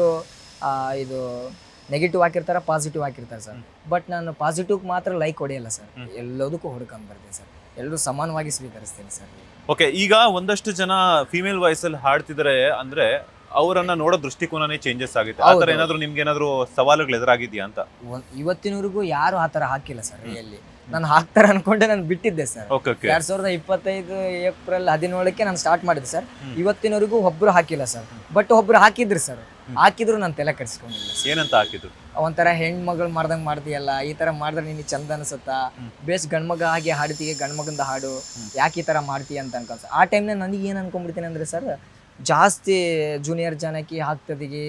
ಇದು ನೆಗೆಟಿವ್ ಹಾಕಿರ್ತಾರೆ, ಪಾಸಿಟಿವ್ ಹಾಕಿರ್ತಾರೆ ಸರ್. ಬಟ್ ನಾನು ಪಾಸಿಟಿವ್ಗೆ ಮಾತ್ರ ಲೈಕ್ ಹೊಡೆಯಲ್ಲ ಸರ್, ಎಲ್ಲದಕ್ಕೂ ಹೊಡ್ಕೊಂಡು ಬರ್ತೀನಿ ಸರ್, ಎಲ್ಲರೂ ಸಮಾನವಾಗಿ ಸ್ವೀಕರಿಸ್ತೀನಿ ಸರ್. ಓಕೆ, ಈಗ ಒಂದಷ್ಟು ಜನ ಫಿಮೇಲ್ ವಾಯ್ಸ್ ಅಲ್ಲಿ ಹಾಡ್ತಿದ್ದಾರೆ ಅಂದ್ರೆ ಅವರನ್ನ ನೋಡೋ ದೃಷ್ಟಿಕೋನನೇ ಚೇಂಜಸ್ ಆಗುತ್ತೆ. ಆ ಥರ ಏನಾದ್ರು ನಿಮ್ಗೆ ಏನಾದ್ರು ಸವಾಲುಗಳು ಎದುರಾಗಿದೆಯಾ ಅಂತ? ಇವತ್ತಿನವರೆಗೂ ಯಾರು ಆ ಥರ ಹಾಕಿಲ್ಲ ಸರ್. ರಿಯಲ್ಲಿ ನಾನು ಹಾಕ್ತಾರೆ ಅನ್ಕೊಂಡೆ ನಾನು ಬಿಟ್ಟಿದ್ದೆ ಸರ್. 2025 ಏಪ್ರಿಲ್ 17ಕ್ಕೆ ನಾನು ಸ್ಟಾರ್ಟ್ ಮಾಡಿದೆ ಸರ್. ಇವತ್ತಿನವರೆಗೂ ಒಬ್ರು ಹಾಕಿಲ್ಲ ಸರ್. ಬಟ್ ಒಬ್ರು ಹಾಕಿದ್ರು ಸರ್, ಹಾಕಿದ್ರು ನಾನು ತಲೆ ಕೆಡಿಸ್ಕೊಂಡಿಲ್ಲ. ಏನಂತ ಹಾಕಿದ್ರು? ಒಂಥರ ಹೆಣ್ಮಗಳು ಮಾಡ್ದಂಗೆ ಮಾಡ್ತೀಯಲ್ಲ, ಈ ಥರ ಮಾಡಿದ್ರೆ ನಿನಗೆ ಚಂದ ಅನ್ಸುತ್ತಾ, ಬೇಸ್ ಗಂಡ್ಮಗ ಹಾಗೆ ಹಾಡ್ತೀಯ, ಗಂಡ್ಮಗಂದ ಹಾಡು, ಯಾಕೆ ಈ ಥರ ಮಾಡ್ತೀಯ ಅಂತ ಅನ್ಕೊಂತ. ಆ ಟೈಮ್ನಾಗ ನನಗೆ ಏನು ಅನ್ಕೊಂಡ್ಬಿಡ್ತೀನಿ ಅಂದರೆ ಸರ್, ಜಾಸ್ತಿ ಜೂನಿಯರ್ ಜಾನಕಿ ಹಾಕ್ತದಿಗೆ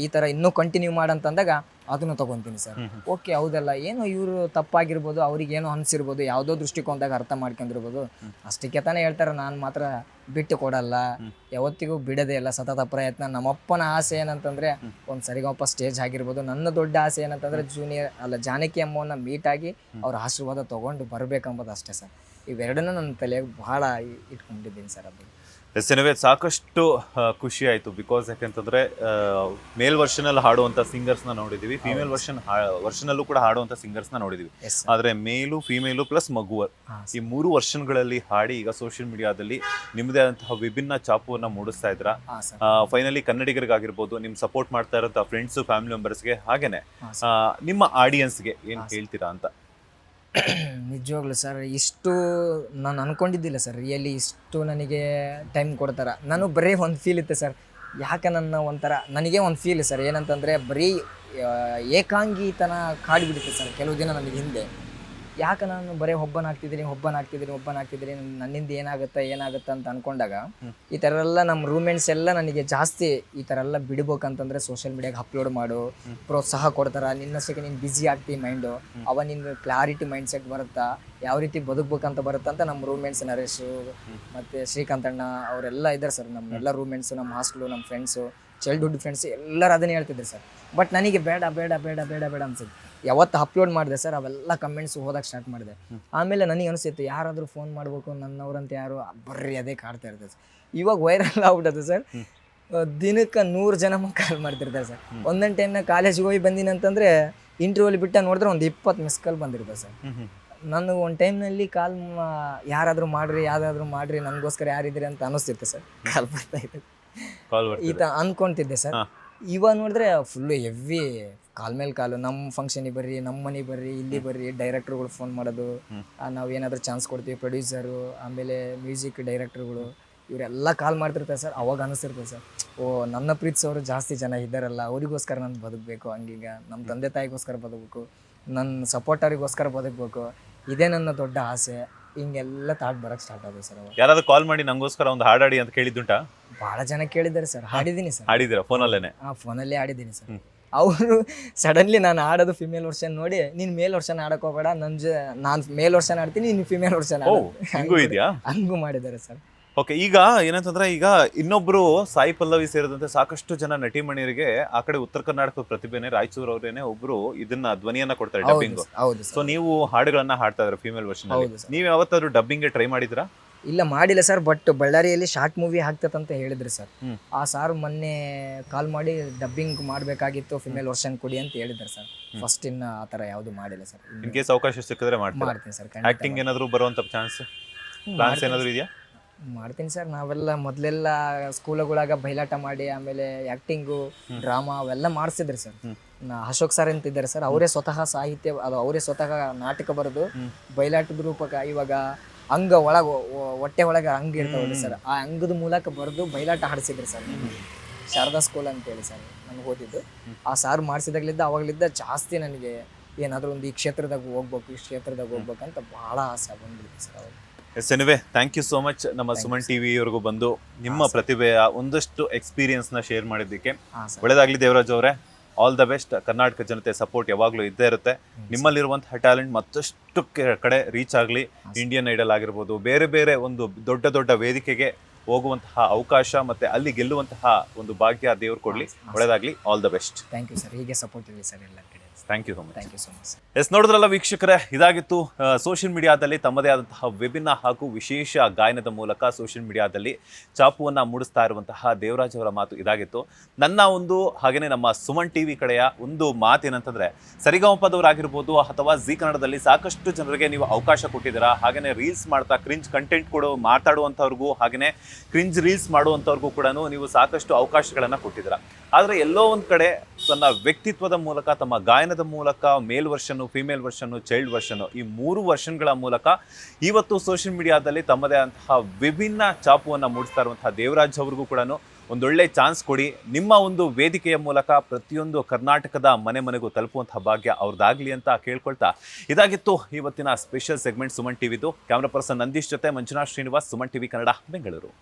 ಈ ಥರ ಇನ್ನೂ ಕಂಟಿನ್ಯೂ ಮಾಡಂತಂದಾಗ ಅದನ್ನು ತೊಗೊತೀನಿ ಸರ್. ಓಕೆ, ಹೌದಲ್ಲ, ಏನೋ ಇವರು ತಪ್ಪಾಗಿರ್ಬೋದು, ಅವ್ರಿಗೆ ಏನೋ ಅನಿಸಿರ್ಬೋದು, ಯಾವುದೋ ದೃಷ್ಟಿಕೋನದಾಗ ಅರ್ಥ ಮಾಡ್ಕೊಂಡಿರ್ಬೋದು, ಅಷ್ಟಕ್ಕೆ ತಾನೇ ಹೇಳ್ತಾರೆ. ನಾನು ಮಾತ್ರ ಬಿಟ್ಟು ಕೊಡಲ್ಲ, ಯಾವತ್ತಿಗೂ ಬಿಡೋದೇ ಇಲ್ಲ, ಸತತ ಪ್ರಯತ್ನ. ನಮ್ಮಪ್ಪನ ಆಸೆ ಏನಂತಂದರೆ ಒಂದು ಸರಿಗಮಪ ಸ್ಟೇಜ್ ಆಗಿರ್ಬೋದು. ನನ್ನ ದೊಡ್ಡ ಆಸೆ ಏನಂತಂದರೆ ಜಾನಕಿ ಅಮ್ಮವನ್ನ ಮೀಟಾಗಿ ಅವ್ರ ಆಶೀರ್ವಾದ ತೊಗೊಂಡು ಬರಬೇಕಂಬುದು ಅಷ್ಟೇ ಸರ್. ಇವೆರಡನ್ನೂ ನನ್ನ ತಲೆಯಾಗ ಭಾಳ ಇಟ್ಕೊಂಡಿದ್ದೀನಿ ಸರ್. ಅದು ಎಸ್, ಎನಿವೆ ಸಾಕಷ್ಟು ಖುಷಿ ಆಯಿತು. ಬಿಕಾಸ್ ಯಾಕೆಂತಂದರೆ ಮೇಲ್ ವರ್ಷನಲ್ಲಿ ಹಾಡುವಂಥ ಸಿಂಗರ್ಸ್ನ ನೋಡಿದ್ದೀವಿ, ಫೀಮೇಲ್ ವರ್ಷನಲ್ಲೂ ಕೂಡ ಹಾಡುವಂಥ ಸಿಂಗರ್ಸ್ನ ನೋಡಿದ್ದೀವಿ. ಆದರೆ ಮೇಲು, ಫೀಮೇಲು ಪ್ಲಸ್ ಮಗುವರ್, ಈ 3 ವರ್ಷನ್ಗಳಲ್ಲಿ ಹಾಡಿ ಈಗ ಸೋಷಿಯಲ್ ಮೀಡಿಯಾದಲ್ಲಿ ನಿಮ್ಮದೇ ಆದಂತಹ ವಿಭಿನ್ನ ಛಾಪುವನ್ನು ಮೂಡಿಸ್ತಾ ಇದ್ರ. ಫೈನಲಿ ಕನ್ನಡಿಗರಿಗಾಗಿರ್ಬೋದು, ನಿಮ್ಮ ಸಪೋರ್ಟ್ ಮಾಡ್ತಾ ಇರೋಂಥ ಫ್ರೆಂಡ್ಸು, ಫ್ಯಾಮಿಲಿ ಮೆಂಬರ್ಸ್ಗೆ, ಹಾಗೇನೆ ನಿಮ್ಮ ಆಡಿಯನ್ಸ್ಗೆ ಏನು ಹೇಳ್ತೀರಾ ಅಂತ? ನಿಜವಾಗ್ಲೂ ಸರ್, ಇಷ್ಟು ನಾನು ಅಂದ್ಕೊಂಡಿದ್ದಿಲ್ಲ ಸರ್. ರಿಯಲಿ ಇಷ್ಟು ನನಗೆ ಟೈಮ್ ಕೊಡ್ತಾರೆ. ನಾನು ಬರೀ ಒಂದು ಫೀಲ್ ಇತ್ತು ಸರ್, ಯಾಕೆ ನನ್ನ ಒಂಥರ ನನಗೆ ಒಂದು ಫೀಲ್ ಸರ್, ಏನಂತಂದರೆ ಬರೀ ಏಕಾಂಗಿತನ ಕಾಡಿಬಿಡುತ್ತೆ ಸರ್ ಕೆಲವು ದಿನ ನನಗೆ ಹಿಂದೆ. ಯಾಕೆ ನಾನು ಬರೀ ಒಬ್ಬನಾಗ್ತಿದ್ದೀನಿ ನನ್ನಿಂದ ಏನಾಗುತ್ತೆ ಅಂತ ಅನ್ಕೊಂಡಾಗ ಈ ಥರ ಎಲ್ಲ ನಮ್ಮ ರೂಮ್ಮೇಟ್ಸ್ ಎಲ್ಲ ನನಗೆ ಜಾಸ್ತಿ ಈ ಥರ ಎಲ್ಲ ಬಿಡ್ಬೇಕಂತಂದ್ರೆ ಸೋಷಿಯಲ್ ಮೀಡಿಯಾಗೆ ಅಪ್ಲೋಡ್ ಮಾಡು, ಪ್ರೋತ್ಸಾಹ ಕೊಡ್ತಾರ, ನಿನ್ನಷ್ಟಕ್ಕೆ ನೀನು ಬ್ಯುಸಿ ಆಗ್ತಿ ಮೈಂಡು, ಅವ ನಿನ್ನ ಕ್ಲಾರಿಟಿ ಮೈಂಡ್ ಸೆಟ್ ಬರುತ್ತಾ, ಯಾವ ರೀತಿ ಬದುಕ್ಬೇಕಂತ ಬರುತ್ತಾ ಅಂತ ನಮ್ಮ ರೂಮ್ಮೇಟ್ಸ್ ನರೇಶು ಮತ್ತು ಶ್ರೀಕಾಂತಣ್ಣ ಅವರೆಲ್ಲ ಇದ್ದಾರೆ ಸರ್. ನಮ್ಮೆಲ್ಲ ರೂಮ್ಮೇಟ್ಸು, ನಮ್ಮ ಹಾಸ್ಟೆಲು, ನಮ್ಮ ಫ್ರೆಂಡ್ಸು, ಚೈಲ್ಡ್ಹುಡ್ ಫ್ರೆಂಡ್ಸ್ ಎಲ್ಲರೂ ಅದನ್ನೇ ಹೇಳ್ತಿದ್ರು ಸರ್. ಬಟ್ ನನಗೆ ಬೇಡ ಅನ್ಸುತ್ತೆ. ಯಾವತ್ತು ಅಪ್ಲೋಡ್ ಮಾಡಿದೆ ಸರ್ ಅವೆಲ್ಲ ಕಮೆಂಟ್ಸ್ ಓದಕ್ಕೆ ಸ್ಟಾರ್ಟ್ ಮಾಡಿದೆ. ಆಮೇಲೆ ನನಗೆ ಅನಿಸ್ತಿತ್ತು ಯಾರಾದರೂ ಫೋನ್ ಮಾಡಬೇಕು ನನ್ನವ್ರಂತ ಯಾರು ಬರ್ರಿ ಅದೇ ಕಾಡ್ತಾ ಇರ್ತದೆ ಸರ್. ಇವಾಗ ವೈರಲ್ ಆಗ್ಬಿಟ್ಟದು ಸರ್. ದಿನಕ್ಕೆ 100 ಜನ ಕಾಲ್ ಮಾಡ್ತಿರ್ತಾರೆ ಸರ್. ಒಂದೊಂದು ಟೈಮ್ನಾಗ ಕಾಲೇಜಿಗೆ ಹೋಗಿ ಬಂದಿನಿ ಅಂತಂದರೆ ಇಂಟರ್ವ್ಯೂಲಿ ಬಿಟ್ಟ ನೋಡಿದ್ರೆ ಒಂದು 20 ಮಿಸ್ ಕಾಲ್ ಬಂದಿರ್ತದೆ ಸರ್. ನನಗೆ ಒಂದು ಟೈಮ್ನಲ್ಲಿ ಯಾರಾದರೂ ಮಾಡ್ರಿ ನನಗೋಸ್ಕರ ಯಾರಿದ್ದೀರಿ ಅಂತ ಅನ್ನಿಸ್ತಿತ್ತು ಸರ್. ಕಾಲ್ ಬರ್ತಾ ಇತ್ತು ಈ ಥರ ಅಂದ್ಕೊತಿದ್ದೆ ಸರ್. ಇವಾಗ ನೋಡಿದ್ರೆ ಫುಲ್ಲು ಹೆವಿ ಕಾಲ್ ಮೇಲೆ ಕಾಲು, ನಮ್ಮ ಫಂಕ್ಷನಿಗೆ ಬರ್ರಿ, ನಮ್ಮ ಮನೆಗೆ ಬರ್ರಿ, ಇಲ್ಲಿ ಬರ್ರಿ, ಡೈರೆಕ್ಟ್ರುಗಳು ಫೋನ್ ಮಾಡೋದು, ನಾವು ಏನಾದರೂ ಚಾನ್ಸ್ ಕೊಡ್ತೀವಿ, ಪ್ರೊಡ್ಯೂಸರು, ಆಮೇಲೆ ಮ್ಯೂಸಿಕ್ ಡೈರೆಕ್ಟ್ರುಗಳು ಇವರೆಲ್ಲ ಕಾಲ್ ಮಾಡ್ತಿರ್ತಾರೆ ಸರ್. ಅವಾಗ ಅನಿಸ್ತಿರ್ತದೆ ಸರ್, ನನ್ನ ಪ್ರೀತಿಸೋರು ಜಾಸ್ತಿ ಜನ ಇದ್ದಾರಲ್ಲ, ಅವರಿಗೋಸ್ಕರ ನಾನು ಬದುಕಬೇಕು, ಹಂಗೀಗ ನಮ್ಮ ತಂದೆ ತಾಯಿಗೋಸ್ಕರ ಬದುಕಬೇಕು, ನನ್ನ ಸಪೋರ್ಟರಿಗೋಸ್ಕರ ಬದುಕಬೇಕು, ಇದೇ ನನ್ನ ದೊಡ್ಡ ಆಸೆ. ಹಿಂಗೆಲ್ಲ ಥಾಟ್ ಬರೋಕ್ಕೆ ಸ್ಟಾರ್ಟ್ ಆಗೋದು ಸರ್. ಅವಾಗ ಯಾರಾದ್ರೂ ಕಾಲ್ ಮಾಡಿ ನಂಗೋಸ್ಕರ ಒಂದು ಹಾಡಾಡಿ ಅಂತ ಕೇಳಿದ್ದುಂಟಾ? ಭಾಳ ಜನ ಕೇಳಿದ್ದಾರೆ ಸರ್. ಹಾಡಿದ್ದೀನಿ ಸರ್. ಹಾಡಿದ್ದೀರಾ ಫೋನಲ್ಲೇನೆ? ಫೋನಲ್ಲೇ ಹಾಡಿದ್ದೀನಿ ಸರ್. ಅವರು ಸಡನ್ಲಿ ನಾನು ಆಡೋದು ಫಿಮೇಲ್ ವರ್ಷನ್ ನೋಡಿ, ನೀನು ಮೇಲ್ ವರ್ಷನ್ ಆಡಕ್ಕೆ ಹೋಗಬೇಡ, ನಾನು ಮೇಲ್ ವರ್ಷನ್ ಆಡ್ತೀನಿ, ನೀನು ಫಿಮೇಲ್ ವರ್ಷನ್ ಹಂಗೂ ಇದೆಯಾ? ಹಂಗೂ ಮಾಡಿದ್ದಾರೆ ಸರ್. ಓಕೆ, ಈಗ ಏನಂತಂದ್ರೆ ಈಗ ಇನ್ನೊಬ್ರು ಸಾಯಿ ಪಲ್ಲವಿ ಸೇರಿದಂತೆ ಸಾಕಷ್ಟು ಜನ ನಟಿಮಣಿಯರಿಗೆ ಆ ಕಡೆ ಉತ್ತರ ಕರ್ನಾಟಕದ ಪ್ರತಿಭೆನೆ ರಾಯಚೂರು ಅವರೇನೆ ಒಬ್ರು ಇದನ್ನ ಧ್ವನಿಯನ್ನ ಕೊಡ್ತಾರೆ, ಡಬ್ಬಿಂಗ್. ಸೊ ನೀವು ಹಾಡುಗಳನ್ನ ಹಾಡ್ತಾ ಇದ್ರೆ ಫಿಮೇಲ್ ವರ್ಷನ್ ಅಲ್ಲಿ, ನೀವು ಯಾವತ್ತಾದ್ರೂ ಡಬ್ಬಿಂಗ್ ಟ್ರೈ ಮಾಡಿದ್ರಾ? ಇಲ್ಲ, ಮಾಡಿಲ್ಲ ಸರ್. ಬಟ್ ಬಳ್ಳಾರಿಯಲ್ಲಿ ಶಾರ್ಟ್ ಮೂವಿ ಆಗ್ತದಂತ ಹೇಳಿದ್ರು ಸರ್. ಆ ಸಾರ್ ಮೊನ್ನೆ ಕಾಲ್ ಮಾಡಿ ಡಬ್ಬಿಂಗ್ ಮಾಡಬೇಕಾಗಿತ್ತು, ಫಿಮೇಲ್ ವರ್ಷನ್ ಕೊಡಿ ಅಂತ ಹೇಳಿದ್ರು ಸರ್. ಫಸ್ಟ್ ಇನ್ನು ಆ ಥರ ಯಾವುದು ಮಾಡಿಲ್ಲ ಸರ್. ಇನ್ ಕೇಸ್ ಅವಕಾಶ ಸಿಕ್ಕಿದ್ರೆ ಮಾಡ್ತೀನಿ ಸರ್. ಆಕ್ಟಿಂಗ್ ಏನಾದ್ರು ಬರುವಂತ ಚಾನ್ಸ್ ಪ್ಲಾನ್ಸ್ ಏನಾದ್ರು ಇದೆಯಾ? ಮಾಡ್ತೀನಿ ಸರ್. ನಾವೆಲ್ಲ ಮೊದಲೆಲ್ಲ ಸ್ಕೂಲ್ಗಳಾಗ ಬಯಲಾಟ ಮಾಡಿ ಆಮೇಲೆ ಆ್ಯಕ್ಟಿಂಗು, ಡ್ರಾಮಾ ಅವೆಲ್ಲ ಮಾಡಿಸಿದ್ರಿ ಸರ್. ಅಶೋಕ್ ಸರ್ ಅಂತಿದ್ದಾರೆ ಸರ್, ಅವರೇ ಸ್ವತಃ ಸಾಹಿತ್ಯ, ಅವರೇ ಸ್ವತಃ ನಾಟಕ ಬರೆದು ಬಯಲಾಟದ ರೂಪಕ ಇವಾಗ ಹೊಟ್ಟೆ ಒಳಗೆ ಅಂಗ ಇರ್ತಾವಲ್ಲ ಸರ್, ಆ ಅಂಗದ ಮೂಲಕ ಬರೆದು ಬಯಲಾಟ ಹಾಡಿಸಿದ್ರಿ ಸರ್. ಶಾರದಾ ಸ್ಕೂಲ್ ಅಂತೇಳಿ ಸರ್ ನನಗೆ ಓದಿದ್ದು. ಆ ಸಾರ್ ಮಾಡಿಸಿದಾಗಲಿದ್ದ ಅವಾಗಲಿದ್ದ ಜಾಸ್ತಿ ನನಗೆ ಏನಾದರೂ ಒಂದು ಈ ಕ್ಷೇತ್ರದಾಗ ಹೋಗ್ಬೇಕಂತ ಭಾಳ ಆಸೆ ಬಂದ್ಬಿಡುತ್ತೆ ಸರ್ ಅವಾಗ. Yes, anyway thank you so much ನಮ್ಮ ಸುಮನ್ ಟಿವಿವರೆಗೂ ಬಂದು ನಿಮ್ಮ ಪ್ರತಿಭೆಯ ಒಂದಷ್ಟು ಎಕ್ಸ್ಪೀರಿಯನ್ಸ್ನ ಶೇರ್ ಮಾಡಿದ್ದಕ್ಕೆ. ಒಳ್ಳೆದಾಗಲಿ ದೇವರಾಜ್ ಅವರೇ, ಆಲ್ ದ ಬೆಸ್ಟ್. ಕರ್ನಾಟಕ ಜನತೆ ಸಪೋರ್ಟ್ ಯಾವಾಗಲೂ ಇದ್ದೇ ಇರುತ್ತೆ. ನಿಮ್ಮಲ್ಲಿರುವಂತಹ ಟ್ಯಾಲೆಂಟ್ ಮತ್ತಷ್ಟು ಕಡೆ ರೀಚ್ ಆಗಲಿ. ಇಂಡಿಯನ್ ಐಡಲ್ ಆಗಿರ್ಬೋದು, ಬೇರೆ ಬೇರೆ ಒಂದು ದೊಡ್ಡ ದೊಡ್ಡ ವೇದಿಕೆಗೆ ಹೋಗುವಂತಹ ಅವಕಾಶ ಮತ್ತೆ ಅಲ್ಲಿ ಗೆಲ್ಲುವಂತಹ ಒಂದು ಭಾಗ್ಯ ದೇವ್ರು ಕೊಡಲಿ. ಒಳ್ಳೆದಾಗಲಿ, all the best. Thank you sir. ಹೀಗೆ ಸಪೋರ್ಟ್ ಇರಲಿ ಸರ್ ಎಲ್ಲ ಕಡೆ. Thank you so much. Thank you so much. Yes, ನೋಡಿದ್ರಲ್ಲ ವೀಕ್ಷಕರೇ, ಇದಾಗಿತ್ತು ಸೋಷಿಯಲ್ ಮೀಡಿಯಾದಲ್ಲಿ ತಮ್ಮದೇ ಆದಂತಹ ವಿಭಿನ್ನ ಹಾಗೂ ವಿಶೇಷ ಗಾಯನದ ಮೂಲಕ ಸೋಷಿಯಲ್ ಮೀಡಿಯಾದಲ್ಲಿ ಚಾಪುವನ್ನು ಮೂಡಿಸ್ತಾ ಇರುವಂತಹ ದೇವರಾಜ್ ಅವರ ಮಾತು ಇದಾಗಿತ್ತು. ನನ್ನ ಒಂದು ಹಾಗೆಯೇ ನಮ್ಮ ಸುಮನ್ ಟಿವಿ ಕಡೆಯ ಒಂದು ಮಾತೇನಂತಂದರೆ, ಸರಿಗಮಪದವರಾಗಿರ್ಬೋದು ಅಥವಾ ಜಿ ಕನ್ನಡದಲ್ಲಿ ಸಾಕಷ್ಟು ಜನರಿಗೆ ನೀವು ಅವಕಾಶ ಕೊಟ್ಟಿದ್ದೀರಾ. ಹಾಗೆಯೇ ರೀಲ್ಸ್ ಮಾಡ್ತಾ ಕ್ರಿಂಜ್ ಕಂಟೆಂಟ್ ಮಾತಾಡುವಂಥವ್ರಿಗೂ ಹಾಗೆಯೇ ಕ್ರಿಂಜ್ ರೀಲ್ಸ್ ಮಾಡುವಂಥವ್ರಿಗೂ ಕೂಡ ನೀವು ಸಾಕಷ್ಟು ಅವಕಾಶಗಳನ್ನು ಕೊಟ್ಟಿದ್ದೀರಾ. ಆದರೆ ಎಲ್ಲೋ ಒಂದು ಕಡೆ ತನ್ನ ವ್ಯಕ್ತಿತ್ವದ ಮೂಲಕ, ತಮ್ಮ ಗಾಯನದ ಮೂಲಕ, ಮೇಲ್ ವರ್ಷನ್ನು, ಫಿಮೇಲ್ ವರ್ಷನ್ನು, ಚೈಲ್ಡ್ ವರ್ಷನ್ನು, ಈ 3 ವರ್ಷನ್ಗಳ ಮೂಲಕ ಇವತ್ತು ಸೋಷಿಯಲ್ ಮೀಡಿಯಾದಲ್ಲಿ ತಮ್ಮದೇ ಅಂತಹ ವಿಭಿನ್ನ ಚಾಪುವನ್ನು ಮೂಡಿಸ್ತಾ ಇರುವಂತಹ ದೇವರಾಜ್ ಅವ್ರಿಗೂ ಕೂಡ ಒಂದೊಳ್ಳೆ ಚಾನ್ಸ್ ಕೊಡಿ. ನಿಮ್ಮ ಒಂದು ವೇದಿಕೆಯ ಮೂಲಕ ಪ್ರತಿಯೊಂದು ಕರ್ನಾಟಕದ ಮನೆಗೂ ತಲುಪುವಂತಹ ಭಾಗ್ಯ ಅವ್ರದ್ದಾಗಲಿ ಅಂತ ಕೇಳ್ಕೊಳ್ತಾ, ಇದಾಗಿತ್ತು ಇವತ್ತಿನ ಸ್ಪೆಷಲ್ ಸೆಗ್ಮೆಂಟ್ ಸುಮನ್ ಟಿವಿದು. ಕ್ಯಾಮ್ರಾ ಪರ್ಸನ್ ನಂದೀಶ್ ಜೊತೆ ಮಂಜುನಾಥ್ ಶ್ರೀನಿವಾಸ್, ಸುಮನ್ ಟಿವಿ ಕನ್ನಡ, ಬೆಂಗಳೂರು.